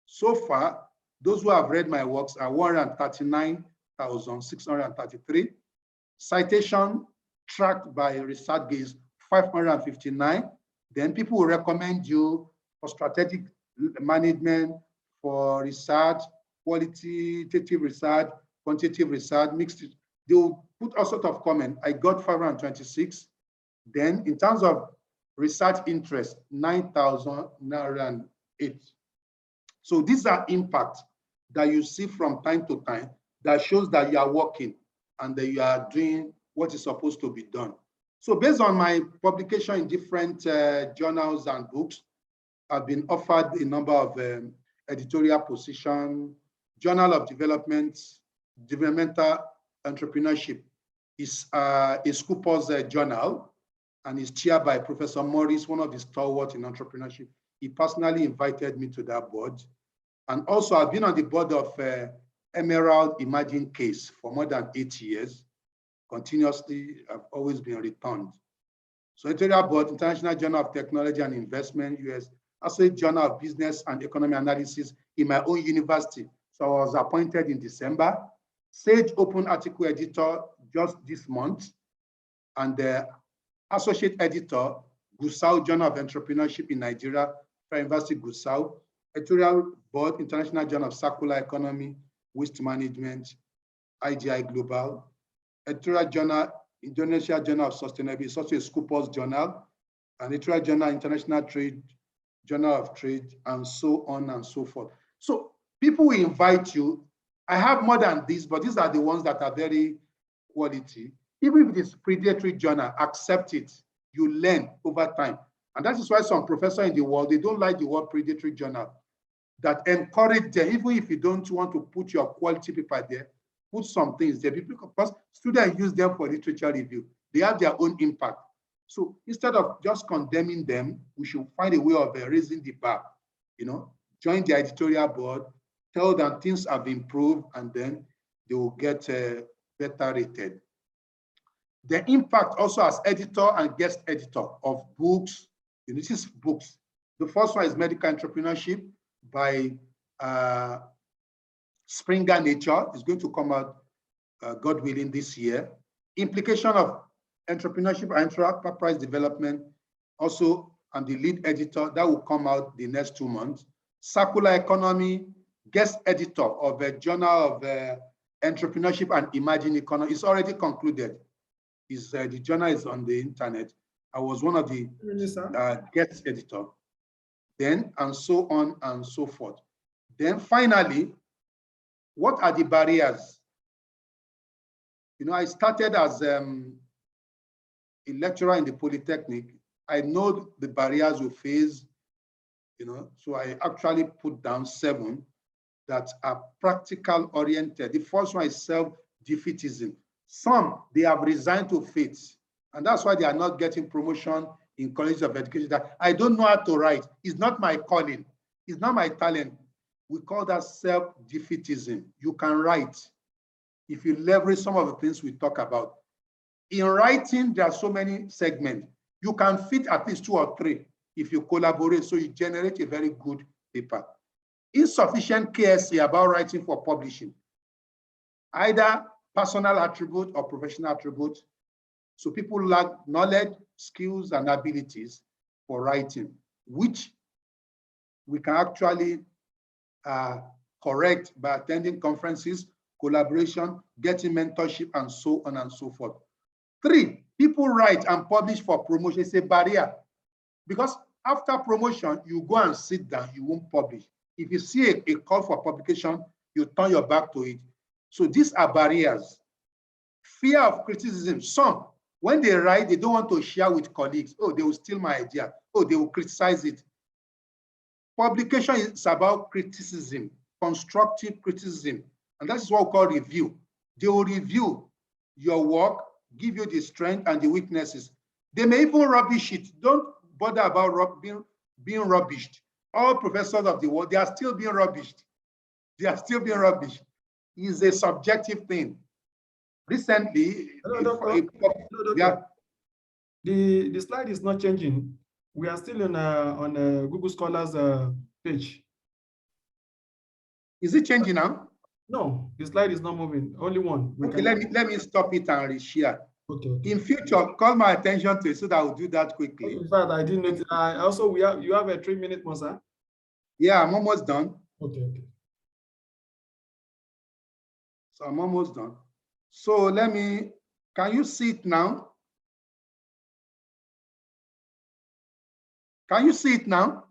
So far, those who have read my works are 139,633. Citation tracked by ResearchGate is 559. Then people will recommend you for strategic management, for research, qualitative research, quantitative research, mixed. They will put all sorts of comments. I got 526. Then in terms of research interest, 9,908. So these are impacts that you see from time to time that shows that you are working and that you are doing what is supposed to be done. So based on my publication in different journals and books, I've been offered a number of editorial positions. Journal of Developmental Entrepreneurship is a Scopus journal, and is chaired by Professor Morris, one of the stalwarts in entrepreneurship. He personally invited me to that board. And also I've been on the board of Emerald Imagine Case for more than 8 years. Continuously, I've always been returned. So editorial board, International Journal of Technology and Investment, US, Associate Journal of Business and Economy Analysis in my own university. So I was appointed in December. Sage Open Article Editor just this month. And the Associate Editor, Gusau Journal of Entrepreneurship in Nigeria, University Gusau. Editorial Board, International Journal of Circular Economy, Waste Management, IGI Global. Editorial Journal, Indonesia Journal of Sustainability, it's also a Scopus journal. And Editorial Journal, International Trade, Journal of Trade, and so on and so forth. So people will invite you. I have more than this, but these are the ones that are very quality. Even if it is predatory journal, accept it. You learn over time. And that is why some professors in the world, they don't like the word predatory journal. That encourage them, even if you don't want to put your quality paper there, put some things there, because students use them for literature review. they have their own impact. So instead of just condemning them, we should find a way of raising the bar, join the editorial board, tell them things have improved, and then they will get better rated. The impact also as editor and guest editor of books. This is books. The first one is Medical Entrepreneurship by Springer Nature. It's going to come out, God willing, this year. Implication of Entrepreneurship and Enterprise Development, also I'm the lead editor. That will come out the next 2 months. Circular Economy, guest editor of a Journal of Entrepreneurship and Emerging Economy. It's already concluded. The journal is on the internet. I was one of the guest editor. Then, and so on and so forth. Then finally, what are the barriers? I started as a lecturer in the Polytechnic. I know the barriers we face, so I actually put down 7 that are practical oriented. The first one is self-defeatism. Some, they have resigned to fate, and that's why they are not getting promotion in colleges of education. That I don't know how to write. It's not my calling. It's not my talent. We call that self-defeatism. You can write if you leverage some of the things we talk about. In writing, there are so many segments. You can fit at least 2 or 3 if you collaborate, so you generate a very good paper. Insufficient KSA about writing for publishing, either personal attribute or professional attribute. So people lack knowledge, skills, and abilities for writing, which we can actually correct by attending conferences, collaboration, getting mentorship, and so on and so forth. 3, people write and publish for promotion. It's a barrier, because after promotion, you go and sit down, you won't publish. If you see a call for publication, you turn your back to it. So these are barriers. Fear of criticism. Some, when they write, they don't want to share with colleagues. Oh, they will steal my idea. Oh, they will criticize it. Publication is about criticism, constructive criticism. And that's what we call review. They will review your work, give you the strength and the weaknesses. They may even rubbish it. Don't bother about being rubbished. All professors of the world, they are still being rubbished. They are still being rubbished. It's a subjective thing. Recently, the slide is not changing. We are still on Google Scholars page. Is it changing now? No, the slide is not moving. Only one. Okay, let me stop it and reshare. Okay. In future, call my attention to it so that I'll do that quickly. In fact, I didn't. Also, you have a 3-minute more, sir. Yeah, I'm almost done. Okay. So I'm almost done. So can you see it now? Can you see it now?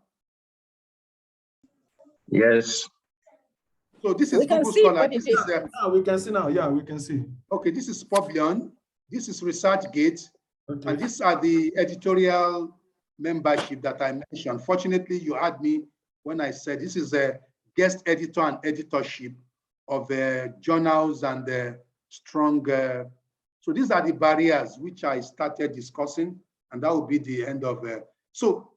Yes. So this is Google Scholar. This is, we can see now. Yeah, we can see. Okay, this is Publion. This is ResearchGate. Okay. And these are the editorial membership that I mentioned. Fortunately, you had me when I said this is a guest editor and editorship of journals and strong. So these are the barriers which I started discussing, and that will be the end of So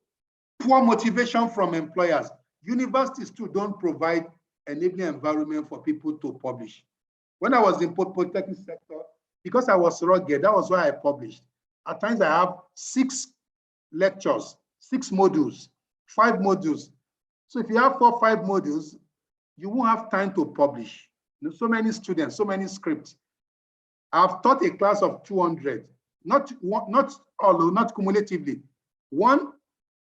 poor motivation from employers. Universities too don't provide enabling environment for people to publish. When I was in Polytechnic sector, because I was rugged, that was why I published. At times I have 6 lectures, 6 modules, 5 modules. So if you have 4 or 5 modules, you won't have time to publish. So many students, so many scripts. I've taught a class of 200, not cumulatively. One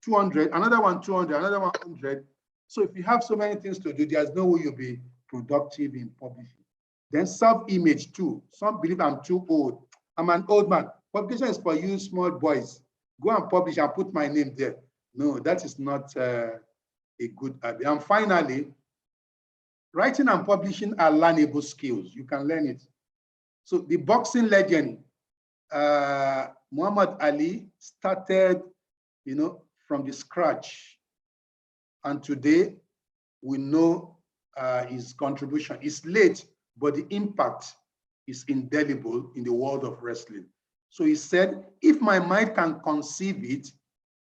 200, another one 200, another 100. So if you have so many things to do, there's no way you'll be productive in publishing. Then self-image too. Some believe I'm too old. I'm an old man. Publication is for you small boys. Go and publish and put my name there. No, that is not a good idea. And finally, writing and publishing are learnable skills. You can learn it. So the boxing legend, Muhammad Ali, started, from the scratch. And today, we know his contribution is late, but the impact is indelible in the world of wrestling. So he said, if my mind can conceive it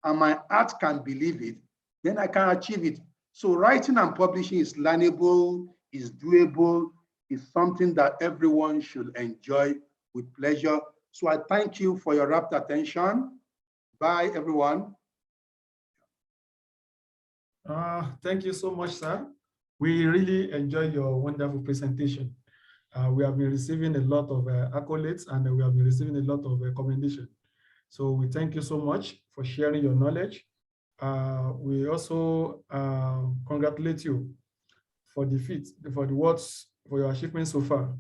and my heart can believe it, then I can achieve it. So writing and publishing is learnable, is doable, is something that everyone should enjoy with pleasure. So I thank you for your rapt attention. Bye, everyone. Thank you so much, sir. We really enjoy your wonderful presentation. We have been receiving a lot of accolades, and we have been receiving a lot of commendation. So we thank you so much for sharing your knowledge. We also congratulate you for the feat, for the words, for your achievements so far.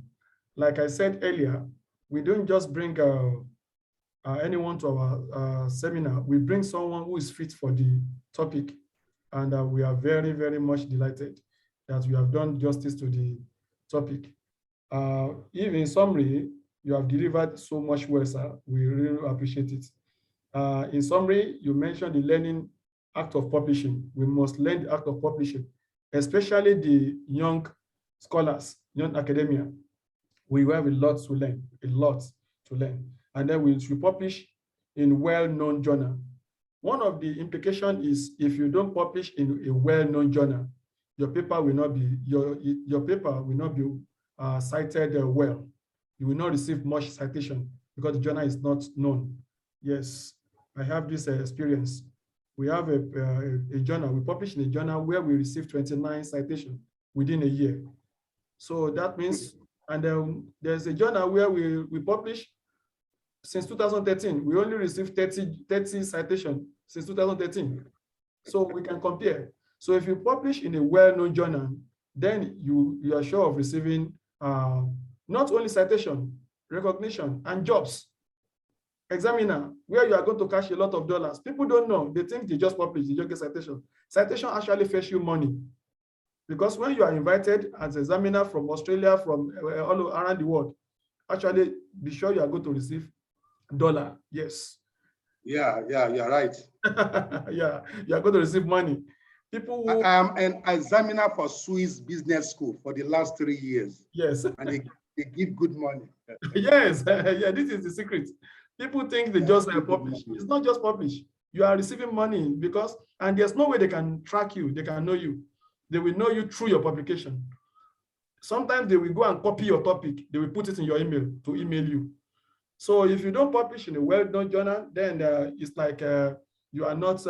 Like I said earlier, we don't just bring anyone to our seminar. We bring someone who is fit for the topic. And we are very, very much delighted that you have done justice to the topic. Even in summary, you have delivered so much well, sir. We really appreciate it. In summary, you mentioned the learning act of publishing. We must learn the act of publishing, especially the young scholars, young academia. We have a lot to learn, a lot to learn. And then we should publish in well-known journal. One of the implications is if you don't publish in a well-known journal, your paper will not be cited well. You will not receive much citation because the journal is not known. Yes, I have this experience. We have a journal. We publish in a journal where we receive 29 citations within a year. So that means, and then there's a journal where we publish since 2013. We only received 30 citations since 2013. So we can compare. So if you publish in a well-known journal, then you are sure of receiving not only citation, recognition, and jobs. Examiner, where you are going to cash a lot of dollars. People don't know. They think they just publish, they just get citation. Citation actually fetch you money. Because when you are invited as examiner from Australia, from all around the world, actually be sure you are going to receive dollar. Yes. Yeah, you're right. Yeah, you are going to receive money. People who, I am an examiner for Swiss Business School for the last 3 years. yes. And they give good money. Yes, yeah, this is the secret. People think they just publish. It's not just publish. You are receiving money because, and there's no way they can track you, they can know you. They will know you through your publication. Sometimes they will go and copy your topic. They will put it in your email to email you. So if you don't publish in a well-known journal, then it's like you are not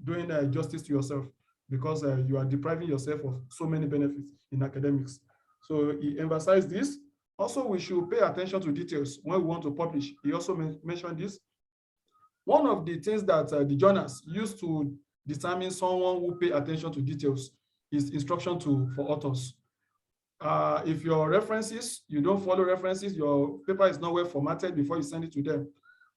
doing justice to yourself because you are depriving yourself of so many benefits in academics. So he emphasized this. Also, we should pay attention to details when we want to publish. He also mentioned this. One of the things that the journals use to determine someone who pay attention to details is instruction for authors. If your references, you don't follow references, your paper is not well formatted before you send it to them,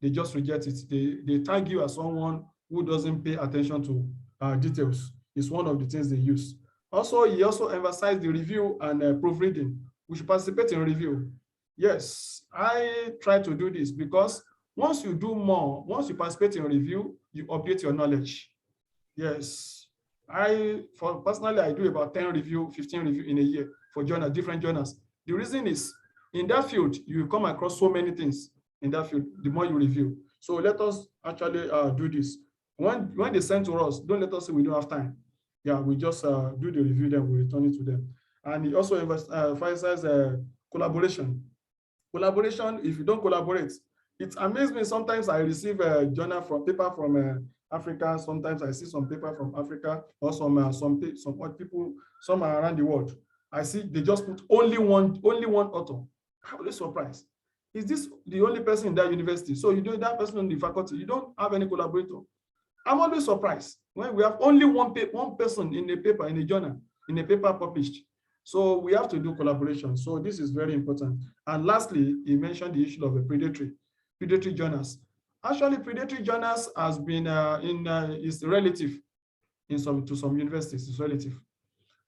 they just reject it. They tag you as someone who doesn't pay attention to details. It's one of the things they use. Also, he also emphasized the review and proofreading. We should participate in review. Yes, I try to do this because once you do more, once you participate in review, you update your knowledge. Yes, personally, I do about 10 review, 15 review in a year for journals, different journals. The reason is, in that field, you come across so many things in that field, the more you review. So let us actually do this. When they send to us, don't let us say we don't have time. Yeah, we just do the review, then we return it to them. And he also emphasizes collaboration. Collaboration, if you don't collaborate, it amazes me. Sometimes I receive a journal from paper from Africa. Sometimes I see some paper from Africa or some people, some are around the world. I see they just put only one author. I'm always surprised. Is this the only person in that university? So you do that person on the faculty, you don't have any collaborator. I'm always surprised when we have only one person in a paper, in a journal, in a paper published. So we have to do collaboration. So this is very important. And lastly, he mentioned the issue of the predatory journals. Actually, predatory journals has been is relative to some universities. It's relative.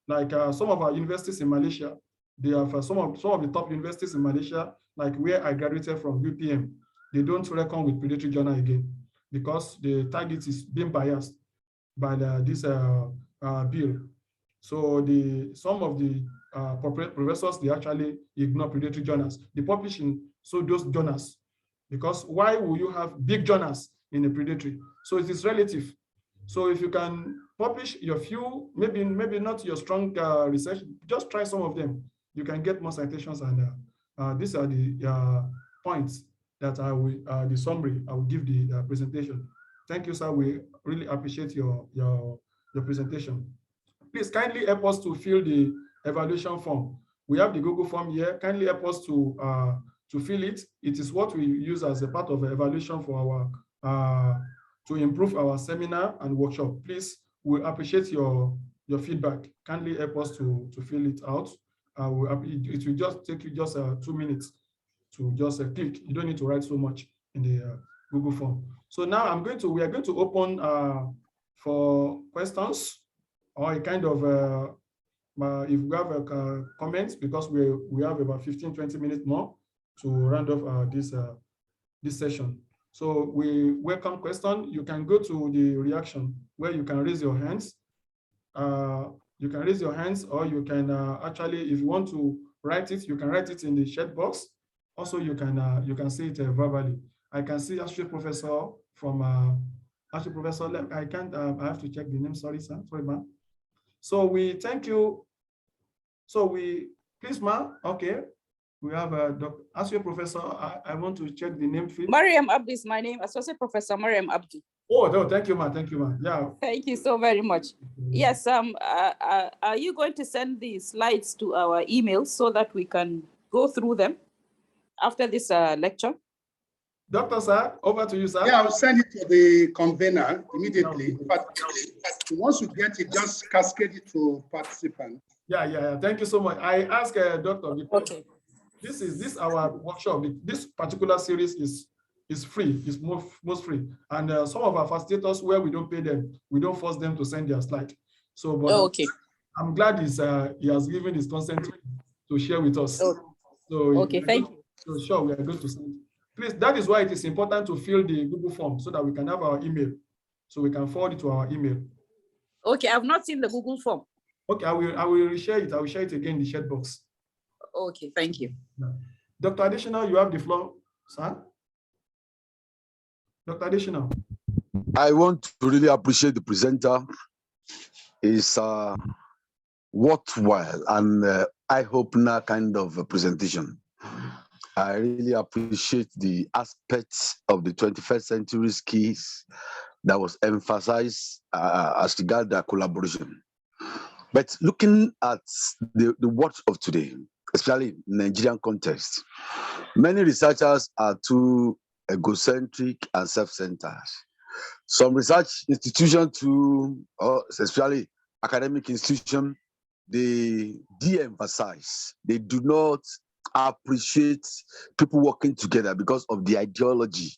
Like some of our universities in Malaysia, they have some of the top universities in Malaysia, like where I graduated from, UPM. They don't reckon with predatory journal again because the target is being biased by this bill. So some of the professors, they actually ignore predatory journals. They publish in those journals Because why will you have big journals in a predatory? So it is relative. So if you can publish your few, maybe not your strong research, just try some of them. You can get more citations, and these are the points that I will, the summary I will give the presentation. Thank you, sir. We really appreciate your presentation. Please kindly help us to fill the evaluation form. We have the Google form here. Kindly help us to fill it. It is what we use as a part of the evaluation for our to improve our seminar and workshop. Please, we appreciate your feedback. Kindly help us to fill it out. It will just take you just 2 minutes to just click. You don't need to write so much in the Google form. So now we are going to open for questions, or a kind of if we have comments, because we have about 15-20 minutes more to round off this session. So we welcome question. You can go to the reaction where you can raise your hands. You can raise your hands, or you can actually, if you want to write it, you can write it in the chat box. Also, you can say it verbally. I can see Associate Professor from Associate Professor. I can't. I have to check the name. Sorry, sir. Sorry, ma'am. So we thank you. So please, ma'am. Okay. We have a Associate Professor. I want to check the name. Mariam Abdi is my name. Associate Professor Mariam Abdi. Oh, no, thank you, ma'am. Thank you, ma'am. Yeah. Thank you so very much. Yes. Are you going to send the slides to our email so that we can go through them after this lecture? Dr. Sir, over to you, sir. Yeah, I'll send it to the convener immediately. But once you get it, just cascade it to participants. Yeah. Thank you so much. I asked Doctor, because okay. This our workshop. This particular series is free. It's most free. And some of our facilitators, where we don't pay them, we don't force them to send their slide. So, but okay. I'm glad he has given his consent to share with us. Okay. So okay, thank you. So sure, we are going to send. Please, that is why it is important to fill the Google form so that we can have our email, so we can forward it to our email. Okay, I've not seen the Google form. Okay, I will share it. I will share it again in the chat box. Okay, thank you. Dr. Additional, you have the floor, sir. Dr. Additional. I want to really appreciate the presenter. It's worthwhile and eye-opener kind of a presentation. I really appreciate the aspects of the 21st century skills that was emphasized as regards the collaboration. But looking at the world of today, especially Nigerian context, many researchers are too egocentric and self-centered. Some research institutions too, especially academic institutions, they de-emphasize. They do not appreciate people working together because of the ideology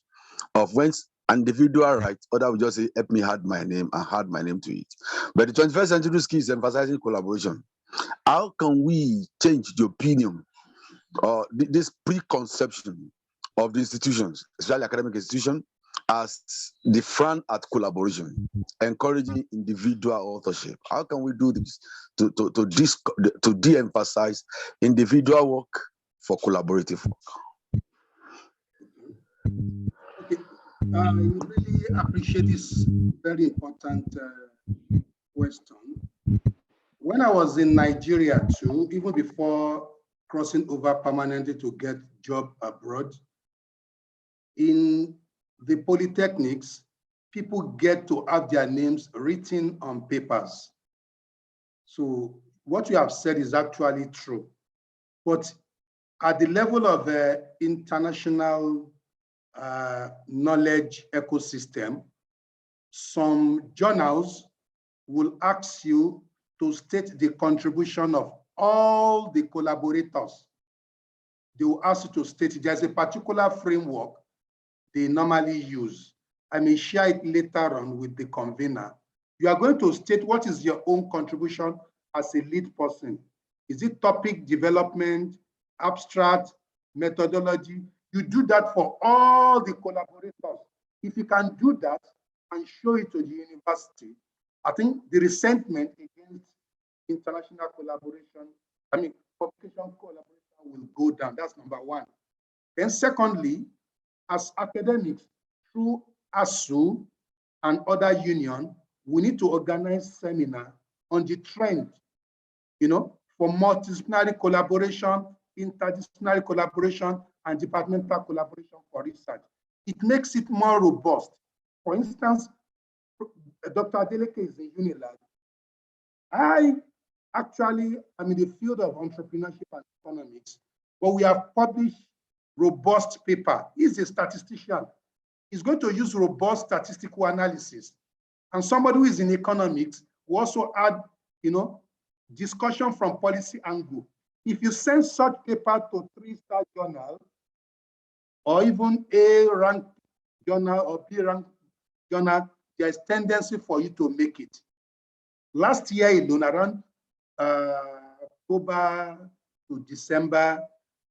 of when individual rights, others will just say, help me add my name and add my name to it. But the 21st century skill is emphasizing collaboration. How can we change the opinion or this preconception of the institutions, especially academic institutions, as the front at collaboration, encouraging individual authorship? How can we do this to de-emphasize individual work for collaborative work? Okay. I really appreciate this very important question. When I was in Nigeria too, even before crossing over permanently to get job abroad, in the polytechnics, people get to have their names written on papers. So what you have said is actually true. But at the level of the international knowledge ecosystem, some journals will ask you to state the contribution of all the collaborators. They will ask you to state it. There's a particular framework they normally use. I may share it later on with the convener. You are going to state what is your own contribution as a lead person. Is it topic development, abstract, methodology? You do that for all the collaborators. If you can do that and show it to the university, I think the resentment against international collaboration, publication collaboration will go down. That's number one. Then secondly, as academics, through ASU and other union, we need to organize seminar on the trend, for multidisciplinary collaboration, interdisciplinary collaboration, and departmental collaboration for research. It makes it more robust. For instance, Dr. Adeleke is in Unilag. I actually am in the field of entrepreneurship and economics, but we have published robust paper. He's a statistician. He's going to use robust statistical analysis. And somebody who is in economics will also add, discussion from policy angle. If you send such paper to 3-star journal, or even A-rank journal or B-rank journal, there's tendency for you to make it. Last year alone, around October to December,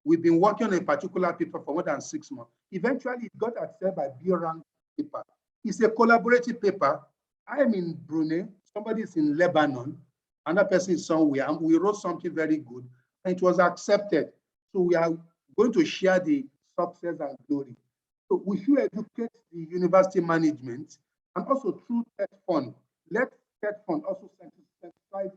we've been working on a particular paper for more than 6 months. Eventually, it got accepted by B-rank paper. It's a collaborative paper. I am in Brunei, somebody is in Lebanon, another person is somewhere, and we wrote something very good, and it was accepted. So we are going to share the success and glory. So we should educate the university management, and also through TED Fund. Let TED Fund also sensitize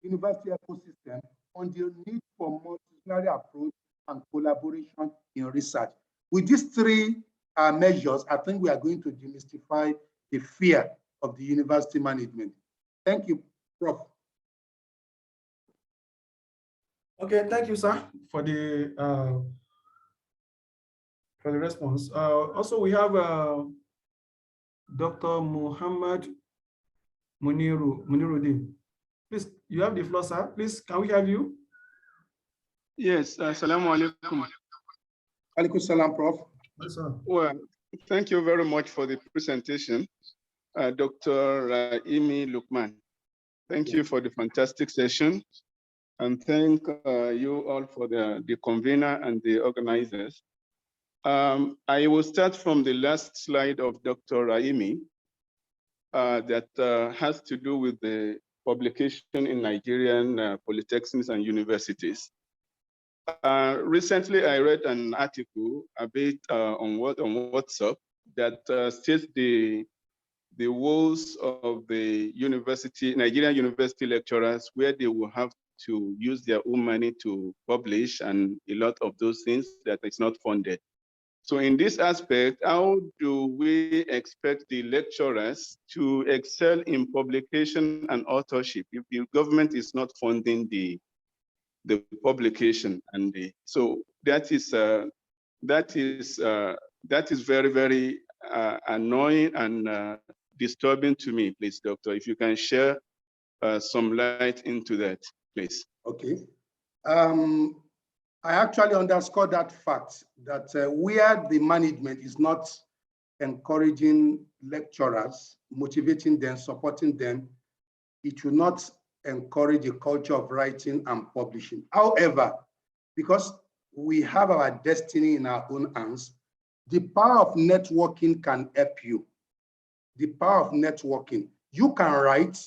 university ecosystem on the need for multidisciplinary approach and collaboration in research. With these 3 measures, I think we are going to demystify the fear of the university management. Thank you, Prof. Okay, thank you, sir, for the response. Also, we have Dr. Muhammad Muniruddin. Please, you have the floor, sir. Please, can we have you? Yes, assalamu alaikum. Alaikum salam, Prof. Yes, sir. Well, thank you very much for the presentation, Dr. Imi Lukman. Thank you for the fantastic session, and thank you all for the convener and the organizers. I will start from the last slide of Dr. Raimi that has to do with the publication in Nigerian polytechnics and universities. Recently, I read an article a bit on WhatsApp that states the woes of the Nigerian university lecturers, where they will have to use their own money to publish, and a lot of those things that is not funded. So in this aspect, how do we expect the lecturers to excel in publication and authorship if the government is not funding the publication? And so that is very, very annoying and disturbing to me, please, Doctor. If you can share some light into that, please. Okay. I actually underscore that fact that where the management is not encouraging lecturers, motivating them, supporting them, it should not encourage a culture of writing and publishing. However, because we have our destiny in our own hands, the power of networking can help you. The power of networking. You can write,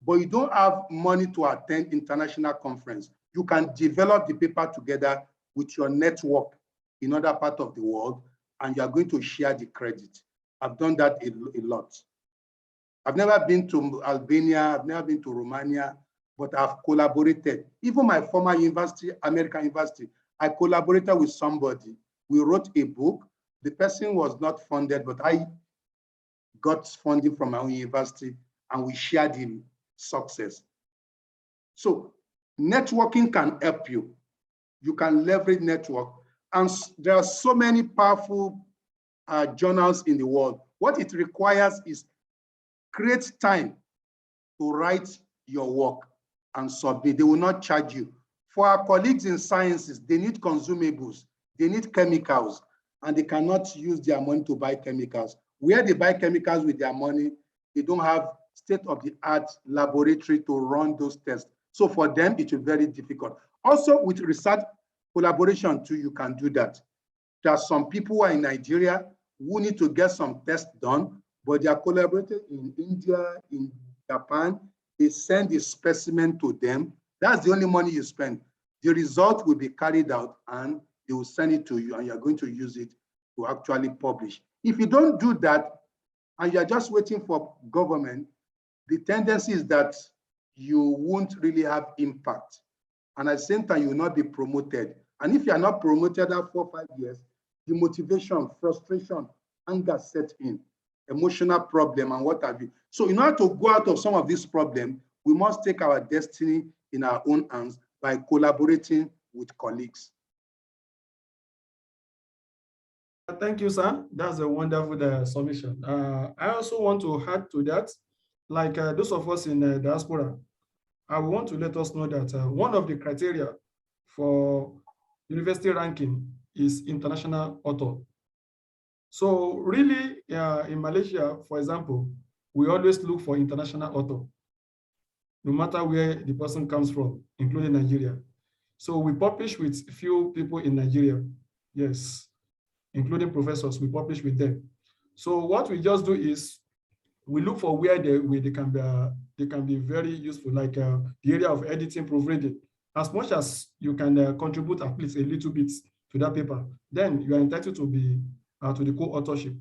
but you don't have money to attend international conference. You can develop the paper together with your network in other parts of the world, and you are going to share the credit. I've done that a lot. I've never been to Albania, I've never been to Romania, but I've collaborated. Even my former university, American University, I collaborated with somebody. We wrote a book. The person was not funded, but I got funding from my own university, and we shared the success. So networking can help you. You can leverage network. And there are so many powerful journals in the world. What it requires is create time to write your work and submit. They will not charge you. For our colleagues in sciences, they need consumables, they need chemicals, and they cannot use their money to buy chemicals. Where they buy chemicals with their money, they don't have state-of-the-art laboratory to run those tests. So for them, it will be very difficult. Also with research collaboration too, you can do that. There are some people who are in Nigeria who need to get some tests done, but they are collaborating in India, in Japan. They send the specimen to them. That's the only money you spend. The result will be carried out and they will send it to you and you're going to use it to actually publish. If you don't do that, and you're just waiting for government, the tendency is that you won't really have impact. And at the same time, you will not be promoted. And if you are not promoted after 4 or 5 years, the motivation, frustration, anger set in, emotional problem, and what have you. So in order to go out of some of these problems, we must take our destiny in our own hands by collaborating with colleagues. Thank you, sir. That's a wonderful submission. I also want to add to that, like those of us in the diaspora, I want to let us know that one of the criteria for university ranking is international author. So really, in Malaysia, for example, we always look for international author, no matter where the person comes from, including Nigeria. So we publish with few people in Nigeria, yes, including professors, we publish with them. So what we just do is we look for where they can be very useful, like the area of editing, proofreading. As much as you can contribute at least a little bit to that paper, then you are entitled to be to the co-authorship.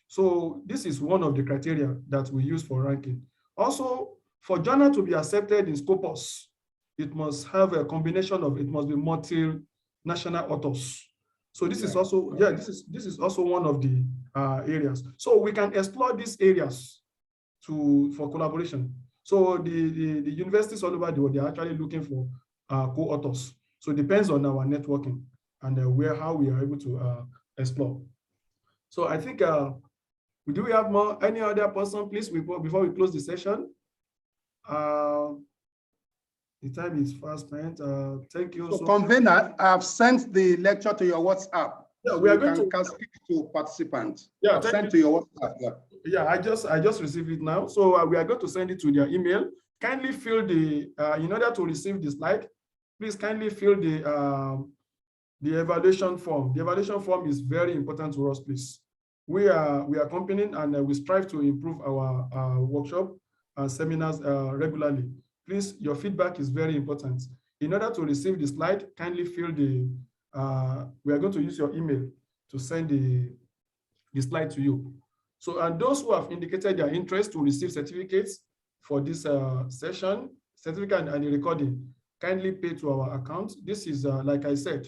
So this is one of the criteria that we use for ranking. Also, for journal to be accepted in Scopus, it must have a combination of, it must be multinational authors. So this is also, this is also one of the areas. So we can explore these areas for collaboration. So the universities all over the world, they're actually looking for co-authors. So it depends on our networking and how we are able to explore. So I think, do we have any other person, please, before we close the session? The time is fast spent. Thank you. So convener, I've sent the lecture to your WhatsApp. Yeah, so we are going to speak to participants. Yeah, I've sent to your WhatsApp. Yeah. Yeah, I just received it now. So we are going to send it to their email. Kindly fill the in order to receive the slide, please kindly fill the evaluation form. The evaluation form is very important to us, please. We are accompanying and we strive to improve our workshop and seminars regularly. Please, your feedback is very important. In order to receive the slide, kindly fill the, we are going to use your email to send the slide to you. So, and those who have indicated their interest to receive certificates for this session, certificate and the recording, kindly pay to our account. This is, like I said,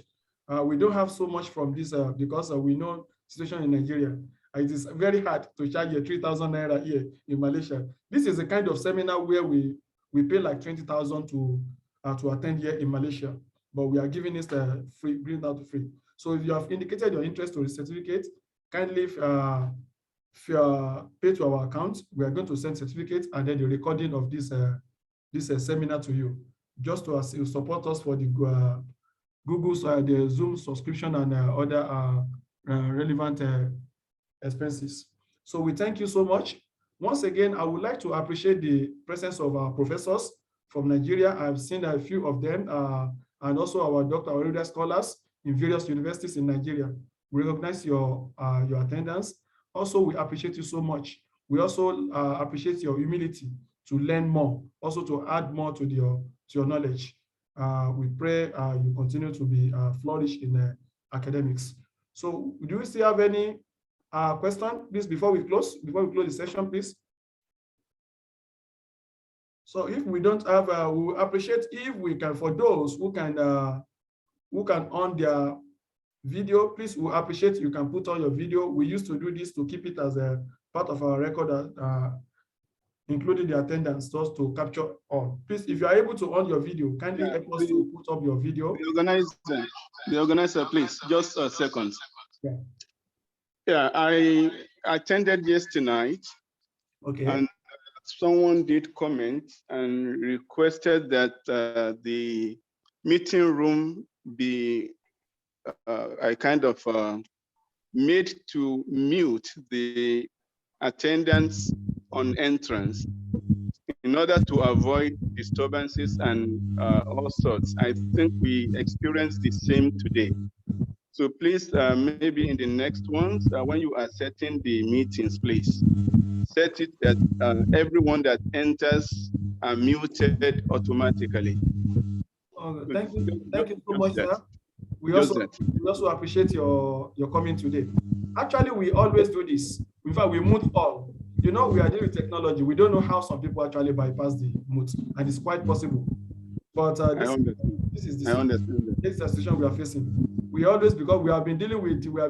we don't have so much from this because we know situation in Nigeria. It is very hard to charge a 3,000 naira here in Malaysia. This is a kind of seminar where we pay like 20,000 to attend here in Malaysia, but we are giving it free, bring out free. So if you have indicated your interest to the certificate, kindly pay to our account. We are going to send certificates and then the recording of this seminar to you, just to support us for the Google's the Zoom subscription and other relevant expenses. So we thank you so much. Once again, I would like to appreciate the presence of our professors from Nigeria. I've seen a few of them, and also our doctoral scholars in various universities in Nigeria. We recognize your attendance. Also, we appreciate you so much. We also appreciate your humility to learn more, also to add more to your knowledge. We pray you continue to be flourish in academics. So do we still have any question, please, before we close the session, please? So if we don't have, we appreciate if we can, for those who can on their video, please, we appreciate you can put on your video. We used to do this to keep it as a part of our record, including the attendance, just to capture all. Please, if you are able to on your video, kindly help us to put up your video. The organizer, please, just a second. Yeah. Yeah, I attended yesterday night. Okay. And someone did comment and requested that the meeting room be I kind of made to mute the attendance on entrance in order to avoid disturbances and all sorts. I think we experienced the same today. So please, maybe in the next ones, when you are setting the meetings, please set it that everyone that enters are muted automatically. Thank you so much, sir. We Just also, that. we also appreciate your coming today. Actually, we always do this. In fact, we mute all. You know, we are dealing with technology. We don't know how some people actually bypass the mute, and it's quite possible. But I understand. this is I the understand that. this is the situation we are facing. We always, because we have been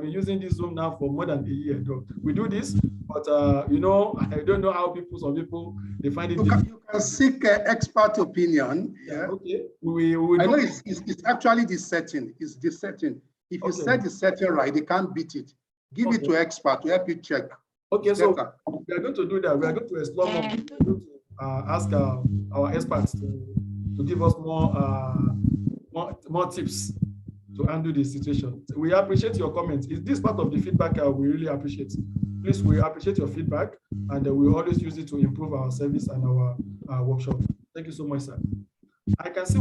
using this Zoom now for more than a year. Though. We do this, but you know, I don't know how some people, they find it difficult. You can seek expert opinion. Yeah. Okay. We I do. know it's actually the setting. It's the setting. If you set the setting right, they can't beat it. Give it to expert to help you check. Okay, so we are going to do that. We are going to explore more. We are going to ask our experts to give us more tips to handle the situation. We appreciate your comments. Is this part of the feedback we really appreciate? Please, we appreciate your feedback, and we always use it to improve our service and our workshop. Thank you so much, sir. I can see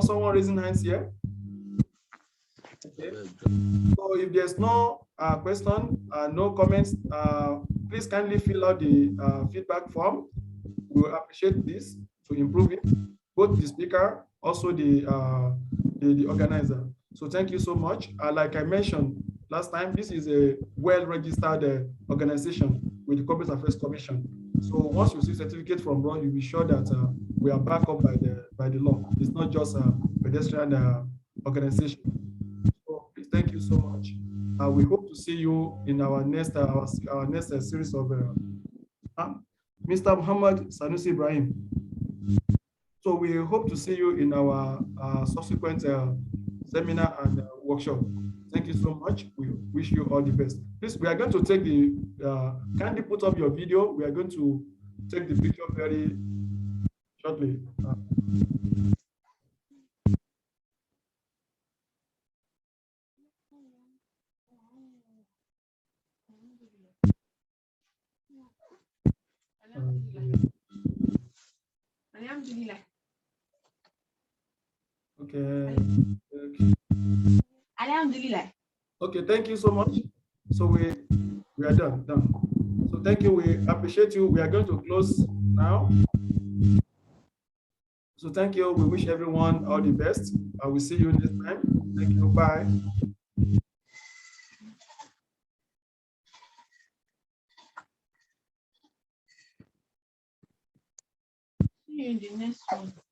someone raising hands here. Okay. So if there's no question, no comments, please kindly fill out the feedback form. We will appreciate this to improve it, both the speaker, also the organizer. So thank you so much. Like I mentioned last time, this is a well-registered organization with the Corporate Affairs Commission. So once you see certificate from RON, you'll be sure that we are backed up by the law. It's not just a pedestrian organization. So please, thank you so much. We hope to see you in our next series of Mr. Muhammad Sanusi Ibrahim. So we hope to see you in our subsequent seminar and workshop. Thank you so much. We wish you all the best. Please, we are going to take kindly put up your video. We are going to take the picture very shortly. Okay. Alhamdulillah. Okay, thank you so much. So we are done. So thank you. We appreciate you. We are going to close now. So thank you. We wish everyone all the best. I will see you next time. Thank you. Bye. See you in the next one.